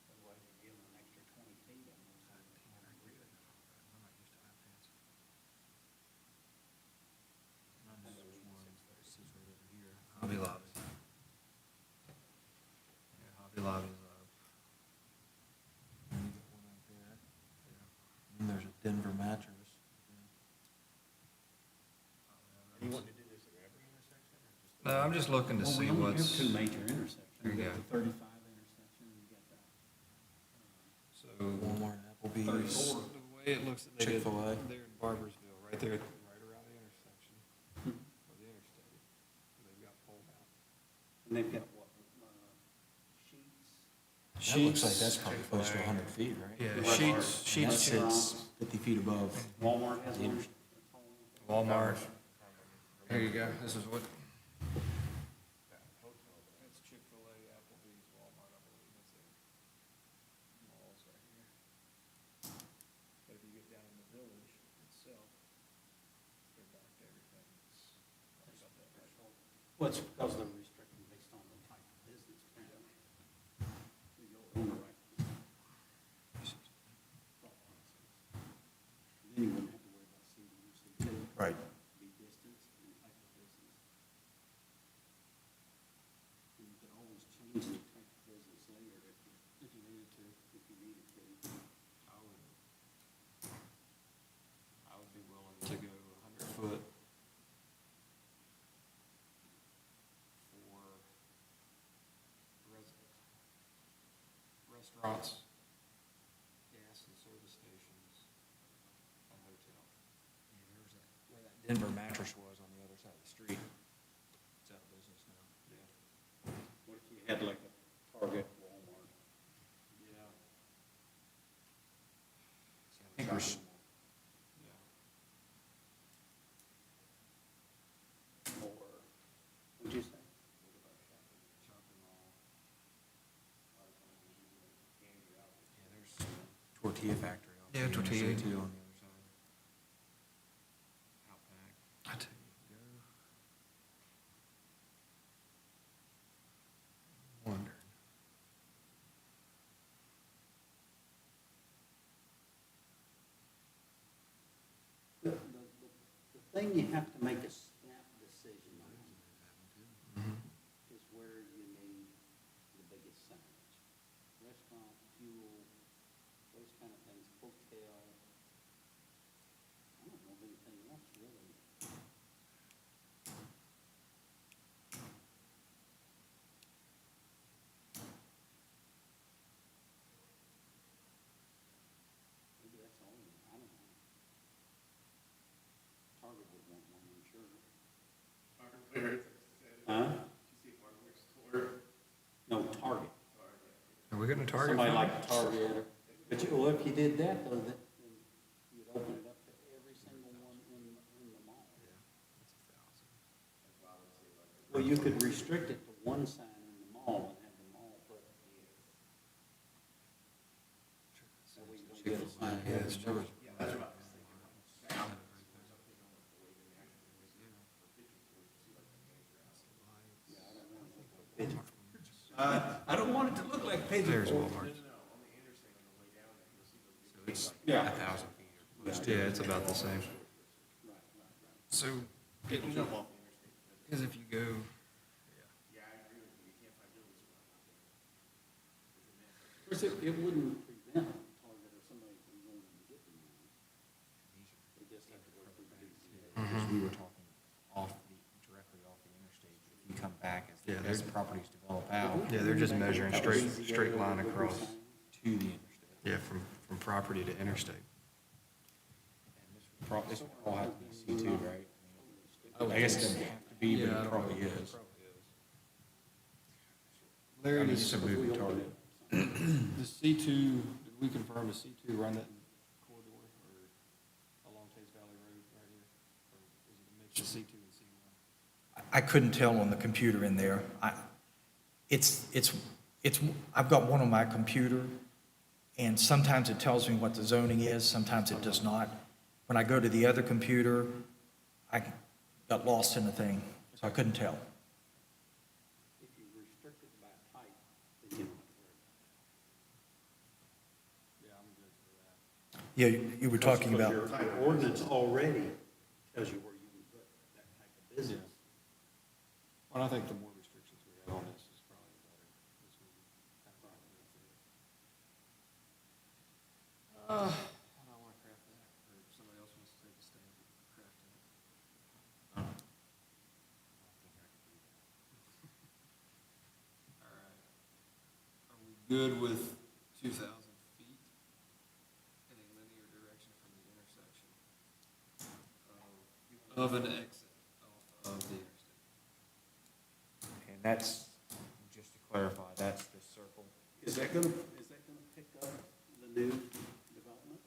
Otherwise, you give them an extra 20 feet on those. I'm not used to iPads. Hobby Lobby. Yeah, Hobby Lobby's up. And you got one out there. And there's a Denver mattress. You want to do this at every intersection, or just? No, I'm just looking to Well, we see only have what's, two major intersections. There you got go. the 35 intersection, and you got the, so, Walmart, Applebee's. the way it looks, they did, Chick-fil-A. they're in Barbersville, right there, right around the intersection of the interstate. They've got pole mount. and they've got what, sheets? That looks like that's probably close to 100 feet, right? Yeah, Walmart. Sheets, That sits 50 feet above. Walmart has one. Walmart. Here you go, this is what. That's Chick-fil-A, Applebee's, Walmart, I believe, that's it. Malls right here. But if you get down in the village itself, they're back to everything. It's about that right. Well, it's because they're restricted based on the type of business. Apparently. We go on the right. Then you wouldn't have to worry about C1 or C2. Right. Be distance and type of business. And you could always change the type of business later if you needed to, I would be willing to go 100 foot for restaurants, gas and service stations, and hotel. Yeah, there's that, where that Denver mattress was on the other side of the street. It's out of business now. What if you had like a Target, Walmart? Yeah. I think we're, Yeah. Or, what'd you say? Shopping mall. yeah, there's Tortilla Factory. on Yeah, the Tortilla. interstate, too, on the other side. Outback. I tell you, go. thing you have to make a snap decision on is where you need the biggest signage. Restaurant, fuel, those kind of things, hotel. I don't know of anything else really. Maybe that's all, I don't know. Target would want one, I'm sure. Huh? No, Target. Are we getting a target? Somebody like Target, or, but you, well, if you did that though, then you'd open it up to every single one in the mall. Well, you could restrict it to one sign in the mall and have them all put up. That way you don't get a sign. Yeah, it's true. I don't want it to look like pigeon. There's Walmart. Yeah. 1,000 feet. Yeah, it's about the same. So, because if you go, Of course, it wouldn't prevent Target or somebody from going and getting one. They just have to go through the BCA. Because we were talking directly off the interstate, but if you come back Yeah, as the properties develop out yeah, they're just measuring straight line across. to the interstate. Yeah, from property to interstate. And this would all have to be C2, right? I guess it doesn't have to be, but it probably is. I Larry, mean, it's a moving target. the C2, did we confirm the C2 run that corridor or along Tays Valley Road right here? Or is it a mix of C2 and C1? I couldn't tell on the computer in there. I've got one on my computer, and sometimes it tells me what the zoning is, sometimes it does not. When I go to the other computer, I got lost in the thing, so I couldn't tell. If you restrict it by type, then you don't have to worry about it. Yeah, I'm good for that. Yeah, you were talking about, Your ordinance already tells you where you can put that type of business. Well, I think the more restrictions we have on this is probably better. This will kind of right with it. I don't want to craft that, or if somebody else wants to take a stab at crafting it. I don't think I could do that. All right. Are we good with 2,000 feet in a linear direction from the intersection of an exit of the interstate? And that's, just to clarify, that's the circle. Is that gonna pick up the new development?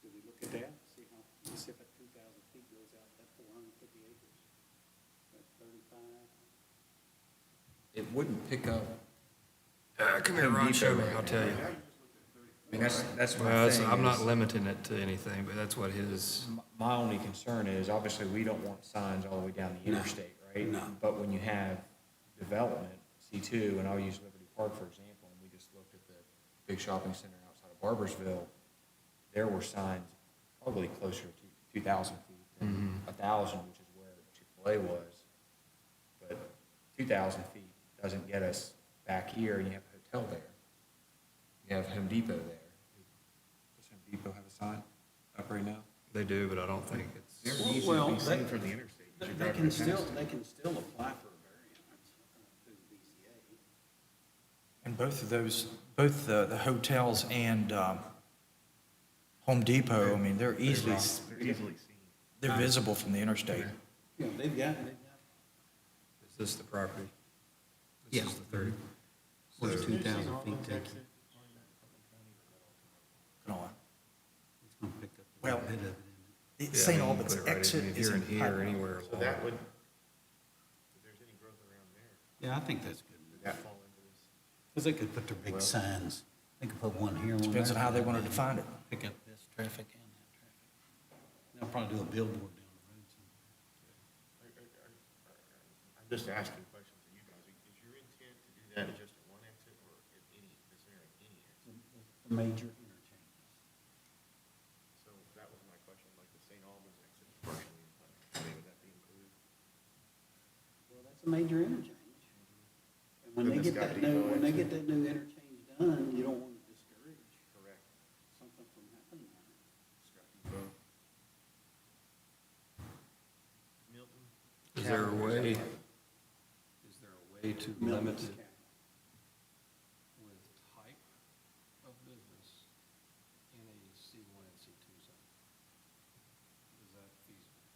Do we look at that, see if that 2,000 feet goes out, that 450 acres? That 35? It wouldn't pick up, Come here, Ron, show me, I'll tell you. I mean, that's my Well, thing. I'm not is- limiting it to anything, but that's what his, My only concern is, obviously, we don't want signs all the way down the interstate, right? No. But when you have development, C2, and I'll use Liberty Park, for example, and we just looked at the big shopping center outside of Barbersville, there were signs probably closer to 2,000 feet than 1,000, which is where Chick-fil-A was. But 2,000 feet doesn't get us back here, and you have a hotel there. You have Home Depot there. Does Home Depot have a sign up right now? they do, but I don't think it's, Well, they can still apply for a variance through the BCA. and both of those, both the hotels and Home Depot, I mean, they're easily they're visible from the interstate. You know, they've got, is this the property? This is the 30. what's So- 2,000 feet take you? Go on. It's gonna pick up a Well, bit of it. The Yeah, St. I mean, you Albans put it right in- exit if is you're in in here or Putnam. anywhere along. So that would, if there's any growth around there, Yeah, I think that's good. would that fall into this? Because they could put their big signs, they could put one here, one there. Depends on how they want to define it. Pick up this traffic and that traffic. They'll probably do a billboard down the road somewhere. I'm just asking questions of you guys. Is your intent to do that at just at one exit or at any, considering any exit? The major interchanges. So that was my question, like the St. Albans exit, major interchange. And when Then they it's get got that to new, go when they into- get that new interchange done, you don't want to discourage Correct. something from happening there. Milton? Is there a way to limit Milton's it capital. with type of business in a C1 and C2 zone? Is that feasible?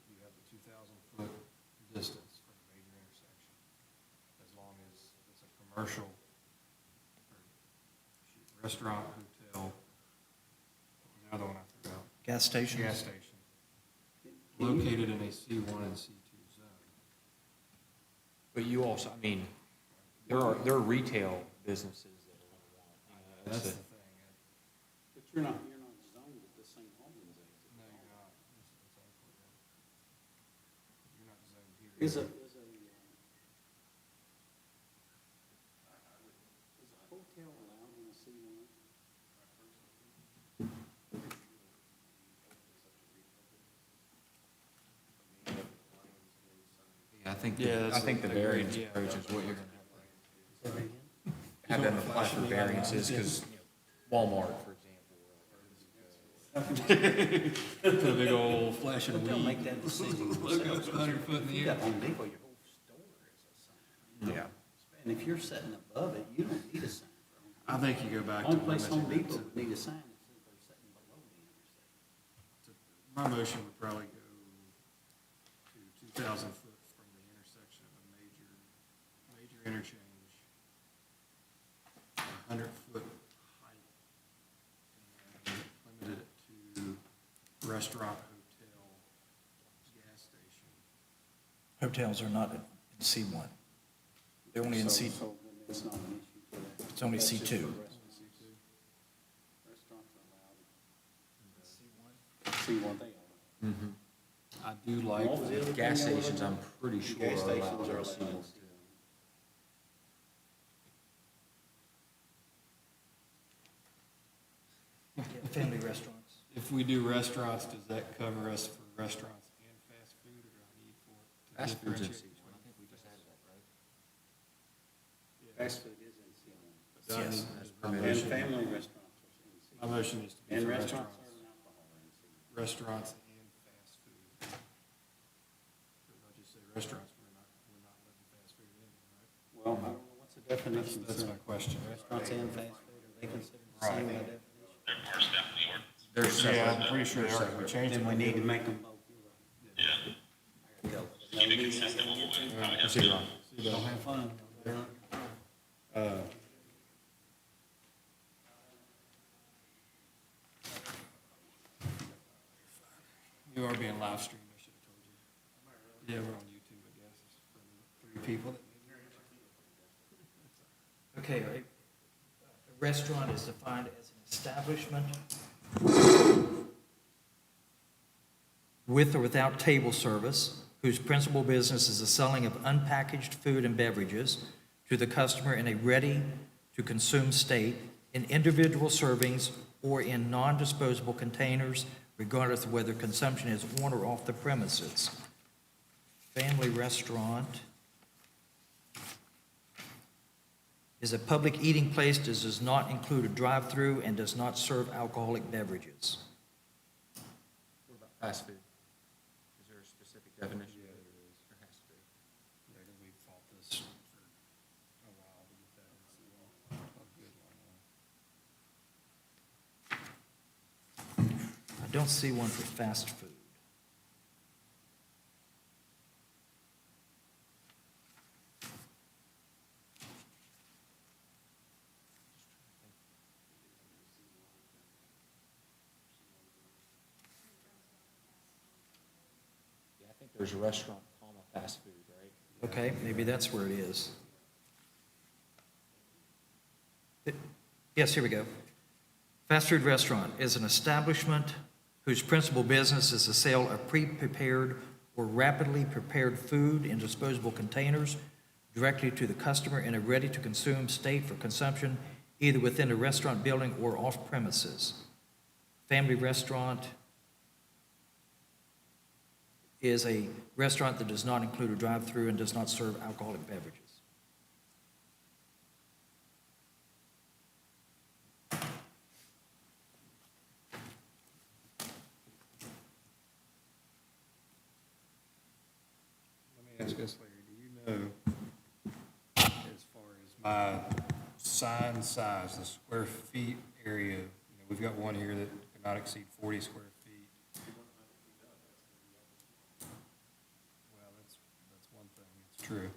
You have the 2,000-foot distance from a major intersection, as long as it's a commercial, or, restaurant, hotel, what was the other one I forgot? Gas stations? Gas station, located in a C1 and C2 zone. But you also, I mean, there are retail businesses that are going to want, That's that's the the, thing. But you're not zoned at the St. Albans exit. No, you're not. That's exactly right. You're not zoned here. Is a hotel allowed in a C1? yeah, I think, Yeah, I that's think the the variance yeah. approach is what you're going to Say that again? have them apply for variances, because Walmart, for example. Put a big old flashing But they'll weed. make that decision. Logo 100 foot in the You air. got Home Depot, your whole store is a sign. Yeah. And if you're sitting above it, you don't need a sign for Home I Depot. think you go back to Only place limiting Home it Depot to- would need a sign is if they're sitting below the interstate. My motion would probably go to 2,000 foot from the intersection of a major interchange, 100-foot height, and limited it to restaurant, hotel, gas station. Hotels are not in C1. They're only in C, So then it's not an issue for that. it's only That's just C2. for Restaurants are allowed. C1, they are. I do like, All the other Gas thing I stations, I'm looked pretty at, sure gas are stations allowed are in allowed C1 in too. C1. Family restaurants. if we do restaurants, does that cover us for restaurants and fast food, or do I need for it to Fast food's in differentiate? C1, I think we just added that, right? Fast food is in C1. Do I Yes. need- That's my And motion- family restaurants are in C1. My motion is to be And for restaurants restaurants, serving alcohol are in C1. restaurants and fast food. Because I just say restaurants, we're not letting fast food in, right? Well, I don't know, what's the definition? That's my question. Restaurants and fast food, are they considered the Right. same by definition? They're parsed out in the ordinance. They're separate. Yeah, I'm pretty sure they are. We changed Then it. we need to make them both, you're right. Yeah. I gotta go. Keep it consistent with what we probably have See to you, do. Ron. Don't have fun. You are being live streamed, I should have told you. Yeah, we're on YouTube, I guess, for the 3 people that. Okay, a restaurant is defined as an establishment with or without table service, whose principal business is the selling of unpackaged food and beverages to the customer in a ready-to-consume state, in individual servings, or in non-disposable containers, regardless of whether consumption is on or off the premises. Family restaurant is a public eating place that does not include a drive-through and does not serve alcoholic beverages. What about fast food? Is there a specific definition? Yeah, there is. There has to be. Yeah, because we fought this for a while to get that in C1. A good one. I don't see one for fast food. Yeah, I think there's a restaurant, comma, fast food, right? Okay, maybe that's where it is. Yes, here we go. Fast food restaurant is an establishment whose principal business is the sale of pre-prepared or rapidly prepared food in disposable containers directly to the customer in a ready-to-consume state for consumption either within a restaurant building or off premises. Family restaurant is a restaurant that does not include a drive-through and does not serve alcoholic beverages. Let me ask this, Larry, do you know, as far as my sign size, the square feet area, we've got one here that cannot exceed 40 square feet. Well, that's one thing, it's true.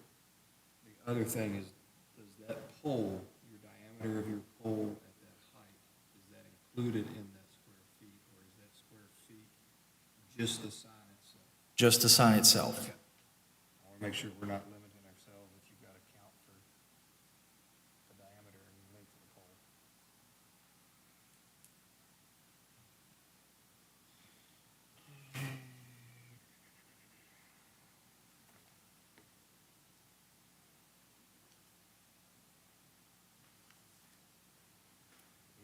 The other thing is, does that pole, your diameter of your pole at that height, is that included in that square feet, or is that square feet just the sign itself? Just the sign itself. Okay. I want to make sure we're not limiting ourselves, that you've got to count for the diameter and length of the pole.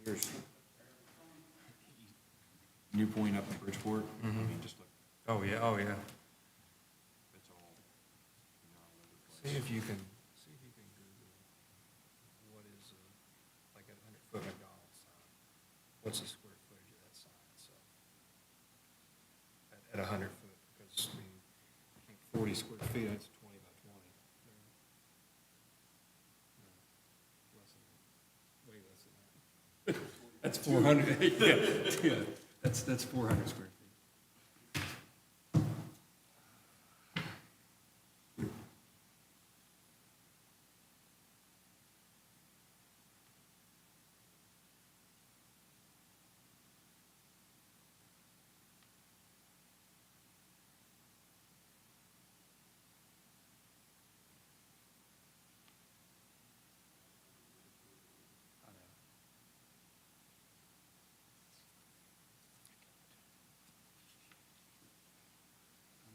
Here's New Point up in Bridgeport. I mean, just look, Oh, yeah, oh, yeah. it's all, all over the See place. if you can Google what is, like a 100-foot McDonald's sign. What's the square footage of that sign itself? At 100 foot, because I mean, I think 40 square feet, that's 20 by 20. No, less than that. Way less than that. That's 400, yeah, that's 400 square feet.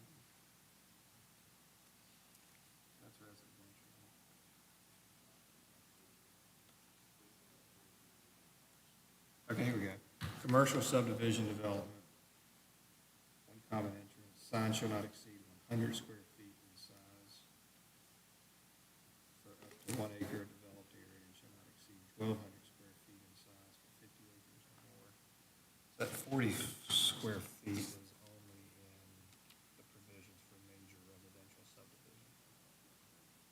I know. That's residential. Okay, here we go. Commercial subdivision development. One common entrance, sign shall not exceed 100 square feet in size for up to 1 acre of developed area, and shall not exceed 1,200 square feet in size for 50 acres or more. That 40 square feet is only in the provisions for major residential subdivision.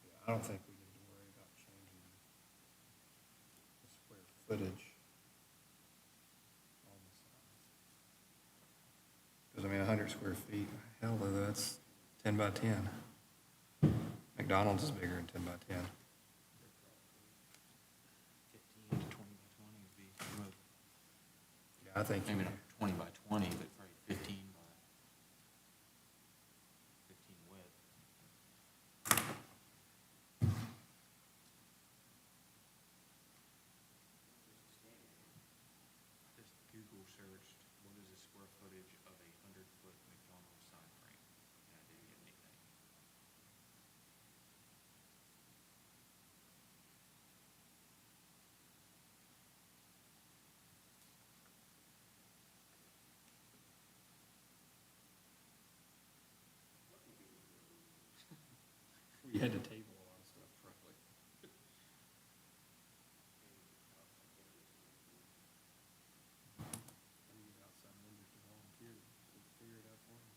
Yeah, I don't think we need to worry about changing the square footage on the sign. Because, I mean, 100 square feet, hell, that's 10 by 10. McDonald's is bigger than 10 by 10. 15 to 20 by 20 would be, Yeah, I think, maybe not 20 by 20, but probably 15 by 15 width. Just Google searched, what is the square footage of a 100-foot McDonald's sign frame? And I didn't get anything. we had to table a lot of stuff, probably. I need outside vendors to volunteer to figure it out for me.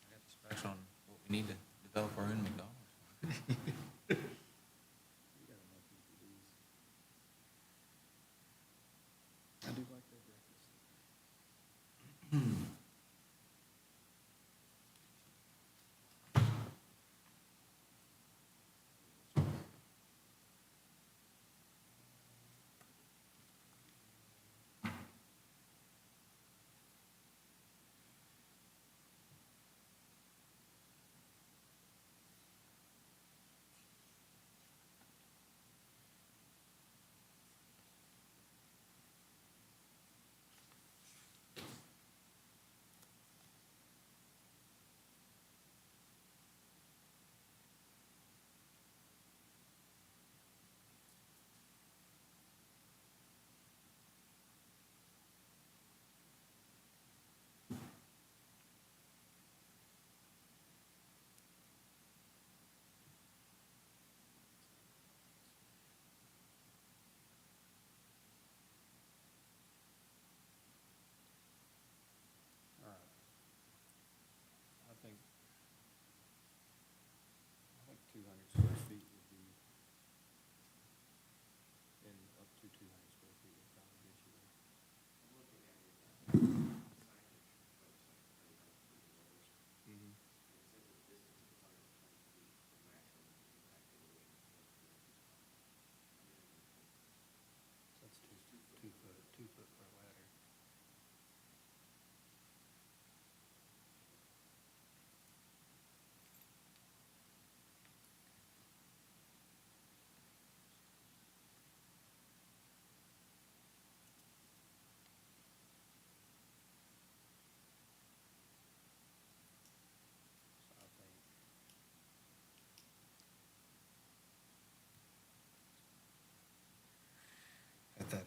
I got the specs on what we need to develop our own McDonald's. You gotta love people these. I do like their breakfast.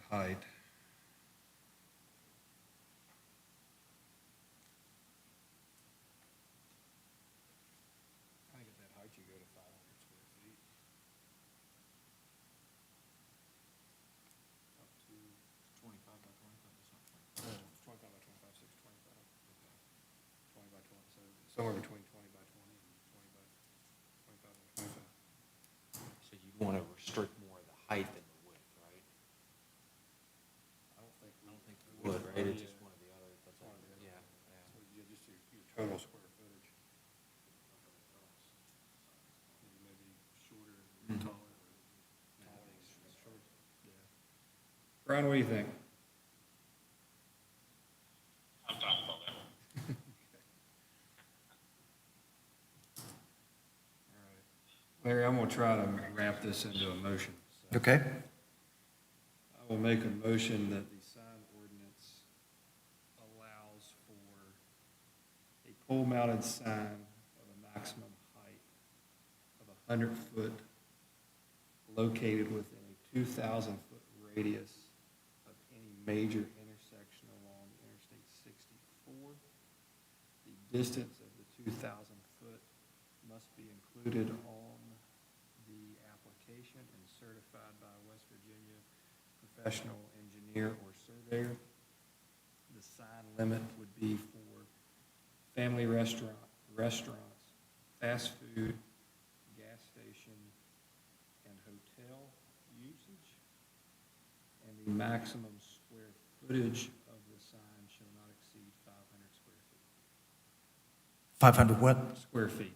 height. I think at that height you go to 500 square feet. Up to 25 by 25, that's not 25. it's 25 by 25, 625. Okay. 20 by 20, so somewhere between 20 by 20 and 20 by 25 by 25. So you'd want to restrict more of the height than the width, right? I don't think You would, right? It's just one or the other. That's One all. or the other. Yeah, yeah. So just your total square footage. Maybe shorter, Mhm. taller, short, yeah. Brian, what do you think? I'm fine with all that. All right. Larry, I'm gonna try to wrap this into a motion. So Okay? I will make a motion that the sign ordinance allows for a pole-mounted sign of a maximum height of 100 foot located within a 2,000-foot radius of any major intersection along Interstate 64. The distance of the 2,000 foot must be included on the application and certified by a West Virginia professional engineer or surveyor. The sign limit would be for family restaurants, fast food, gas station, and hotel usage. And the maximum square footage of the sign shall not exceed 500 square feet. 500 what? Square feet.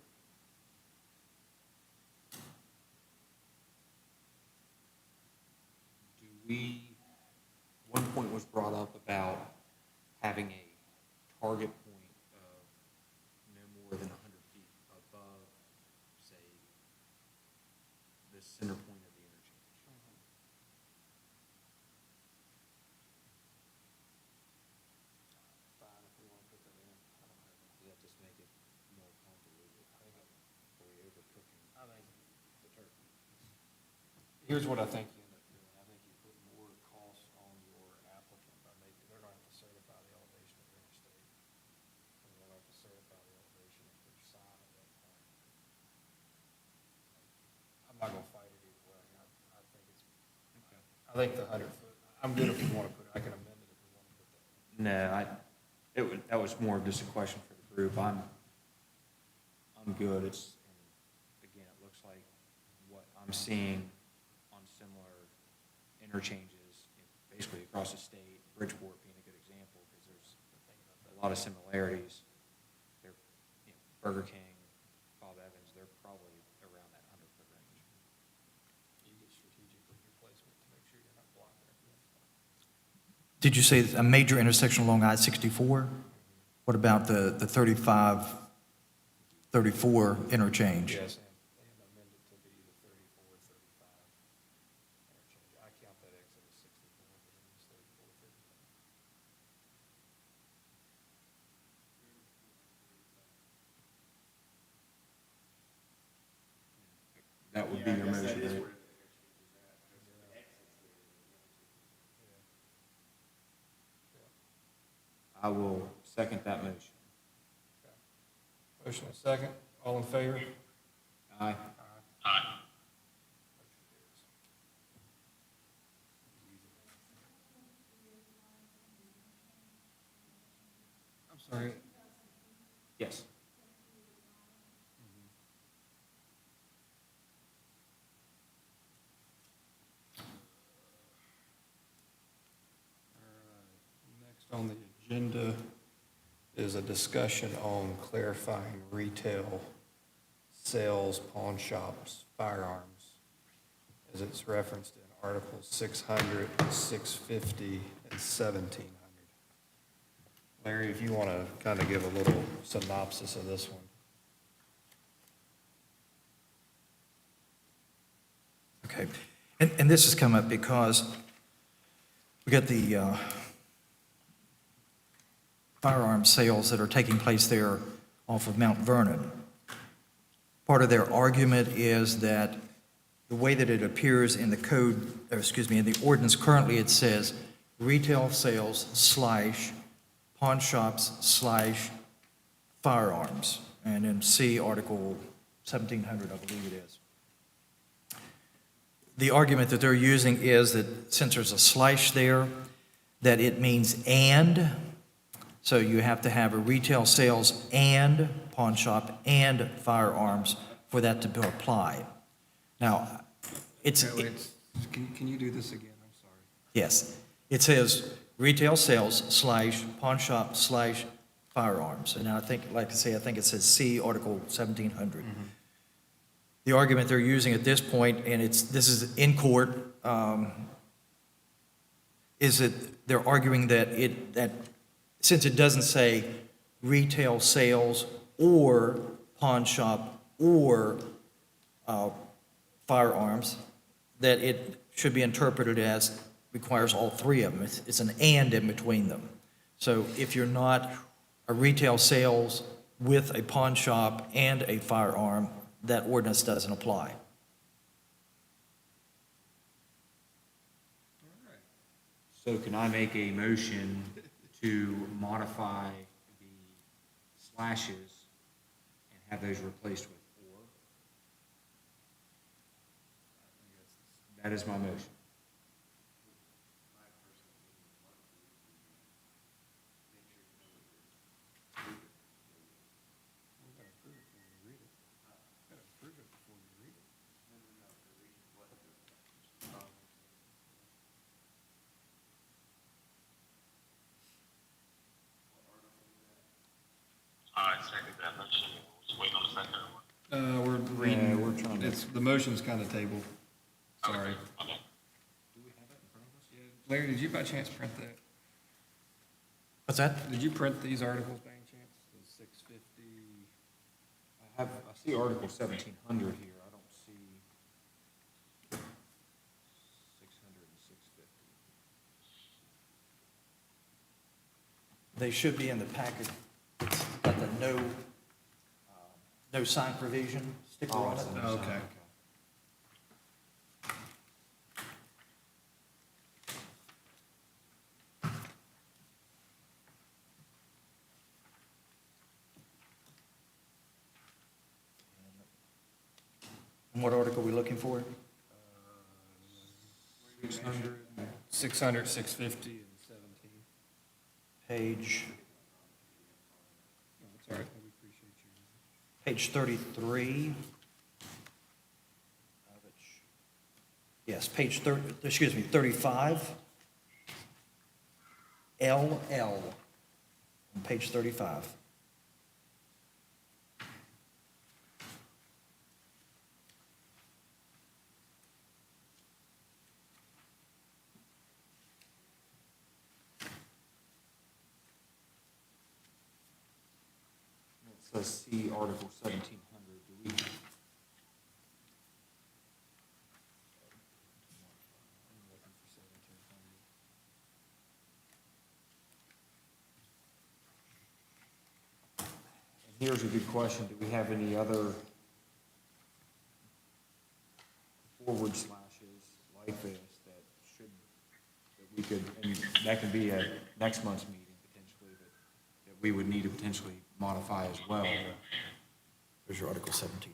Do we, one point was brought up about having a target point of no more than 100 feet above, say, the center point of the interchange. Fine, if we want to put that in. I don't have Does that just make it more convoluted? Are we overcooking I think the turkey? Here's what I think you end up doing. I think you put more costs on your applicant by making, they're going to have to certify the elevation of their interstate. And they're going to have to certify the elevation of their sign at that point. I'm not going to fight it either way. I think it's, I think the 100 foot, I'm good if we want to put it, I can amend it if we want to put that in. No, that was more of just a question for the group. I'm good. It's, and again, it looks like what I'm seeing on similar interchanges, basically across the state, Bridgeport being a good example, because there's a lot of similarities. They're, Burger King, Bob Evans, they're probably around that 100-foot range. You get strategic with your placement to make sure you're not blocking everything. Did you say a major intersection along I-64? What about the 35, 34 interchange? Yes, and amend it to be the 34, 35 interchange. I count that exit as 64, but it is 34, 35. That would be your motion, right? I will second that motion. Motion and second, all in favor? Aye. Aye. I'm sorry. Yes. Next on the agenda is a discussion on clarifying retail sales, pawn shops, firearms, as it's referenced in Articles 600, 650, and 1700. Larry, if you want to kind of give a little synopsis of this one. Okay. And this has come up because we got the firearm sales that are taking place there off of Mount Vernon. Part of their argument is that the way that it appears in the code, or excuse me, in the ordinance currently, it says retail sales / pawn shops / firearms, and then see Article 1700, I believe it is. The argument that they're using is that since there's a slash there, that it means and, so you have to have a retail sales and pawn shop and firearms for that to apply. Now, it's, Okay, wait, can you do this again? I'm sorry. yes, it says retail sales / pawn shop / firearms. And I think, like I say, I think it says see Article 1700. The argument they're using at this point, and this is in court, is that they're arguing that since it doesn't say retail sales or pawn shop or firearms, that it should be interpreted as requires all three of them. It's an and in between them. So if you're not a retail sales with a pawn shop and a firearm, that ordinance doesn't apply. So can I make a motion to modify the slashes and have those replaced with or? That is my motion. I second that motion. Just waiting on a second. We're reading, Yeah, we're trying to- it's, the motion's kind of tabled. Sorry. Okay. Do we have it in front of us? Yeah, Larry, did you by chance print that? What's that? Did you print these articles by any chance? The 650? I see Article 1700 here, I don't see 600 and 650. They should be in the packet. It's got the no sign provision sticker on it. Oh, okay. And what article are we looking for? 600, 600, 650, and 17. Page, Oh, that's all right, we appreciate you. page 33. Yes, page 35. LL, on page 35. It says see Article 1700, do we? And here's a good question, do we have any other forward slashes like this that we could, and that could be at next month's meeting potentially, that we would need to potentially modify as well? There's your Article 17.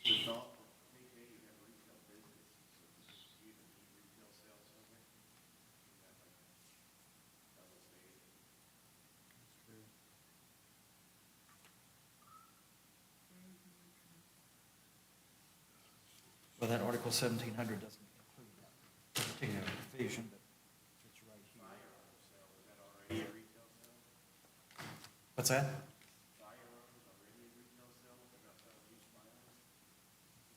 Just a thought, maybe you have a retail business, so you even need retail sales over there. You have like a double stage. Well, that Article 1700 doesn't include that particular provision, but it's right here. Firearm sale, is that already a retail sale? What's that? Firearms already a retail sale, if they're not selling used firearms?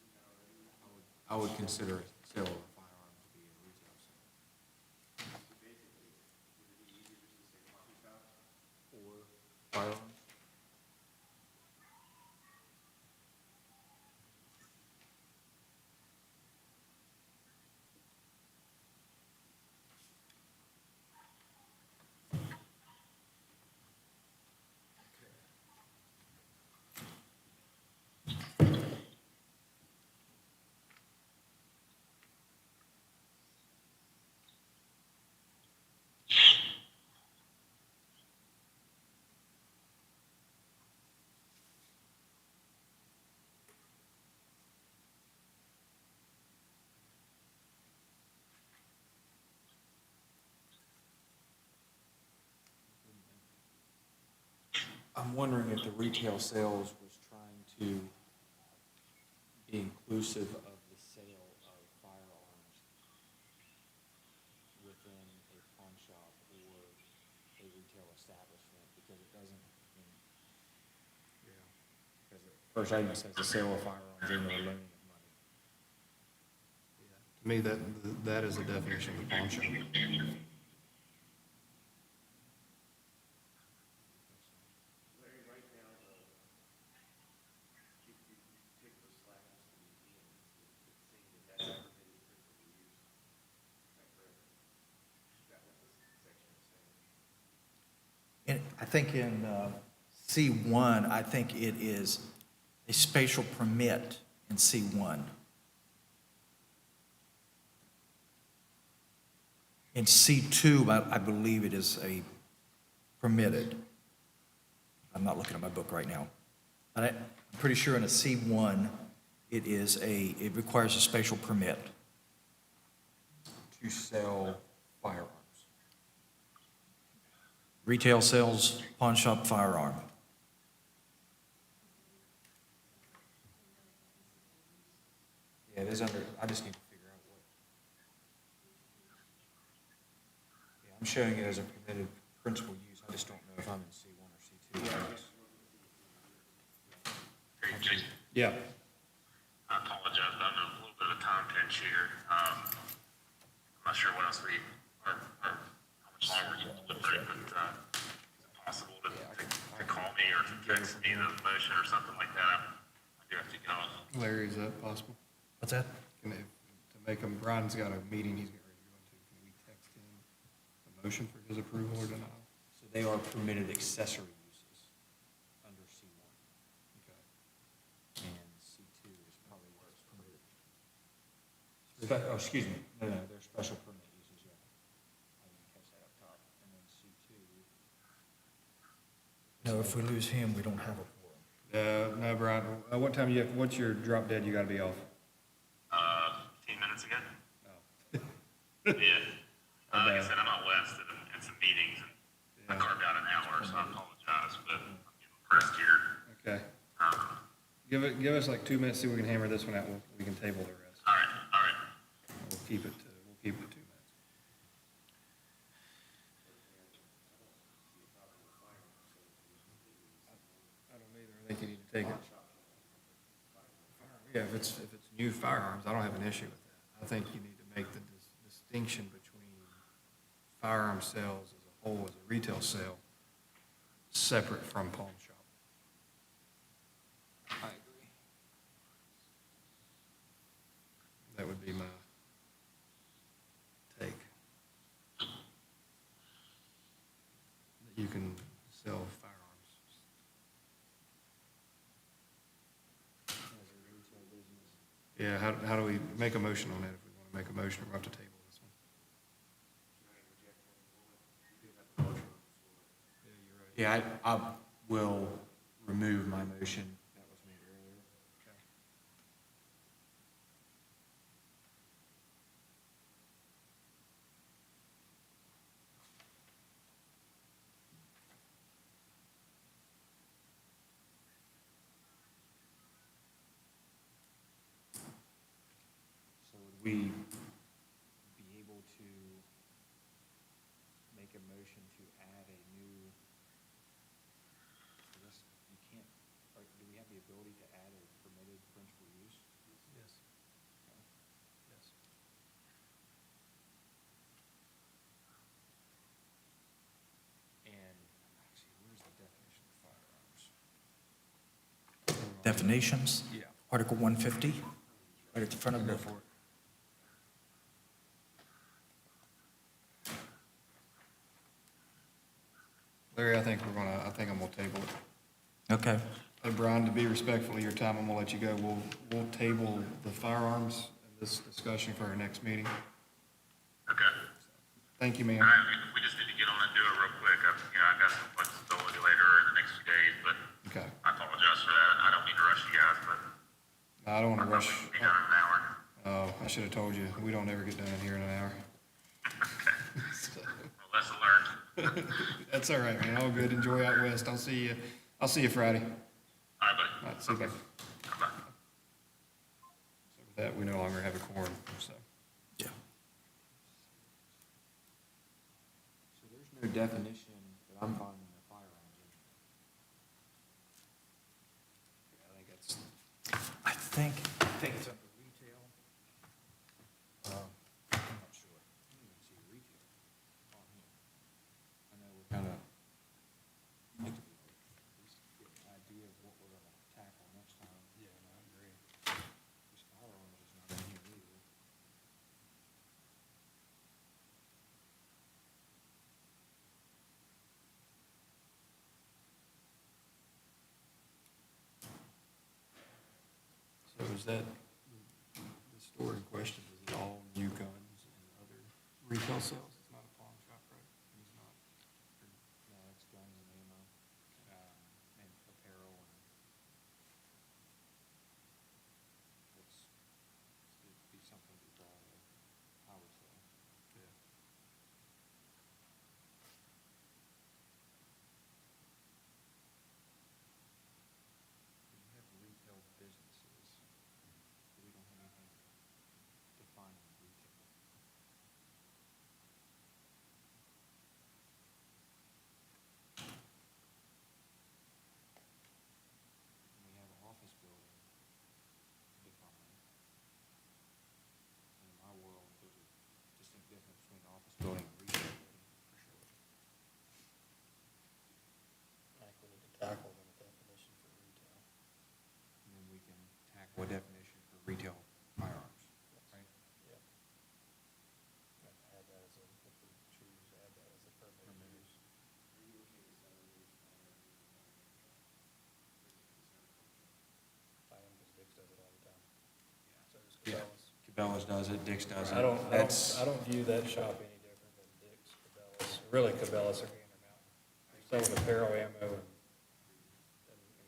Isn't that already? I would consider a sale of a firearm to be a retail sale. So basically, would it be easier just to say coffee shop? Or firearms? I'm wondering if the retail sales was trying to be inclusive of the sale of firearms within a pawn shop or a retail establishment, because it doesn't, because the first item says the sale of firearms and or loaning of money. To me, that is the definition of the pawn shop. Larry, right now, though, if you take the slack to the museum, it's saying that that's a permitted principal use. Is that correct? Is that what this section is saying? And I think in C1, I think it is a spatial permit in C1. In C2, I believe it is a permitted. I'm not looking at my book right now. But I'm pretty sure in a C1, it requires a spatial permit. To sell firearms. Retail sales, pawn shop, firearm. Yeah, it is under, I just need to figure out what. Yeah, I'm showing it as a permitted principal use, I just don't know if I'm in C1 or C2. Hey, Jason, Yeah. I apologize, but I'm in a little bit of a time pinch here. I'm not sure what else or how much longer you deliberate, but is it possible to call me or to text me the motion or something like that? I do have to get off. Larry, is that possible? What's that? Can they, to make him, Brian's got a meeting he's getting ready to go into, can we text him a motion for his approval or denial? So they are permitted accessory uses under C1. Okay. And C2 is probably where it's permitted. Oh, excuse me, no, they're special permit uses, yeah. I didn't catch that up top. And then C2, No, if we lose him, we don't have a quorum. No, Brian, what time what's your drop dead you gotta be off? 15 minutes ago? Oh. Yeah. Like I bad. said, I'm out west and some meetings, and I Yeah. carved out an hour, so I apologize, but I'm getting pressed here. Okay. Um, Give us like 2 minutes, see if we can hammer this one out, we can table the rest. all right, all right. We'll keep it to 2 minutes. I don't either, I think you need to take it. Yeah, if it's new firearms, I don't have an issue with that. I think you need to make the distinction between firearm sales as a whole, as a retail sale, separate from pawn shop. I agree. That would be my take. That you can sell firearms. As a retail business. Yeah, how do we make a motion on that if we want to make a motion, or we'll have to table this one? Yeah, you're right. Yeah, I will remove my motion that was made earlier. Okay. So would we be able to make a motion to add a new, I guess you can't, do we have the ability to add a permitted principal use? Yes. Yes. And actually, where's the definition of firearms? Definitions? Yeah. Article 150, right at the front of the Go book. for it. Larry, I think I'm gonna table it. Okay. Brian, to be respectful of your time, I'm gonna let you go. We'll table the firearms and this discussion for our next meeting. Okay. Thank you, ma'am. All right, we just need to get on and do it real quick. I got some flexibility later in the next few days, but Okay. I apologize for that. I don't mean to rush you guys, but I don't I wanna thought rush. we could be done in an hour. Oh, I should have told you. We don't ever get done in here in an hour. Well, lesson learned. That's all right, man. All good. Enjoy out west. I'll see you I'll see you Friday. All right, buddy. All right, see you, bye. Bye. So with that, we no longer have a quorum, so. Yeah. So there's no definition that I'm finding of firearms in Yeah, I think that's, I think it's under retail. I'm not sure. I don't even see retail on here. I know we're kind of, like to at least get an idea of what we're gonna tackle next time. yeah, no, I agree. This firearms is not in here either. So is that, the store in question, is it all new guns and other retail sales? It's not a pawn shop, right? It's not. No, it's guns and ammo, and apparel and it's, it'd be something to be proud of, I would say. Yeah. We have retail businesses, but we don't have anything defining retail. And we have an office building defined. And in my world, there's a distinct difference between an office building and retail building, for sure. I think we need to tackle the definition for retail. And then we can tackle a definition for retail firearms, right? Yep. And add that as a, if we choose, add that as a permitted use. I am, because Dick's does it all the time. So does Yeah. Cabela's. Cabela's does it, Dick's does it. I don't view that shop any different than Dick's, Cabela's. Really, Cabela's or Gander Mountain. They're selling apparel, ammo, and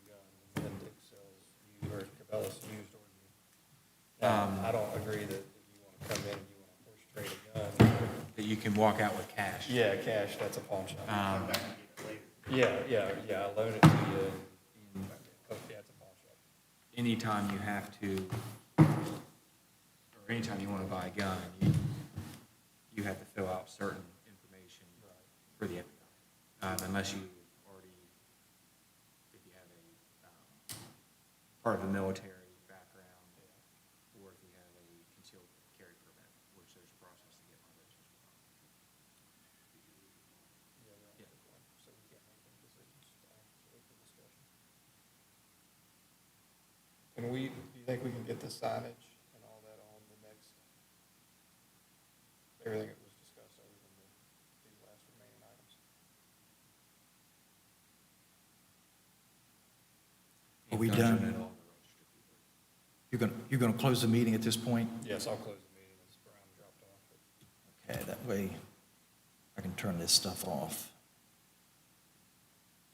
guns, and then Dick's sells, or Cabela's used or new. Now, I don't agree that if you want to come in and you want to horse trade a gun. That you can walk out with cash. Yeah, cash, that's a pawn shop. Um, Yeah, I loan it to you, and, yeah, it's a pawn shop. anytime you have to, or anytime you want to buy a gun, you have to fill out certain information for the FAI. Unless you already, if you have a, part of a military background, or if you have a concealed carry permit, which there's a process to get one of those as well. Yeah, we don't pick one, so we can't make any decisions. So open discussion. Do you think we can get the signage and all that on the next, everything that was discussed other than these last remaining items? Are we Guns done? are not on the register either. You're going to close the meeting at this point? Yes, I'll close the meeting as Brian dropped off. Okay, that way I can turn this stuff off.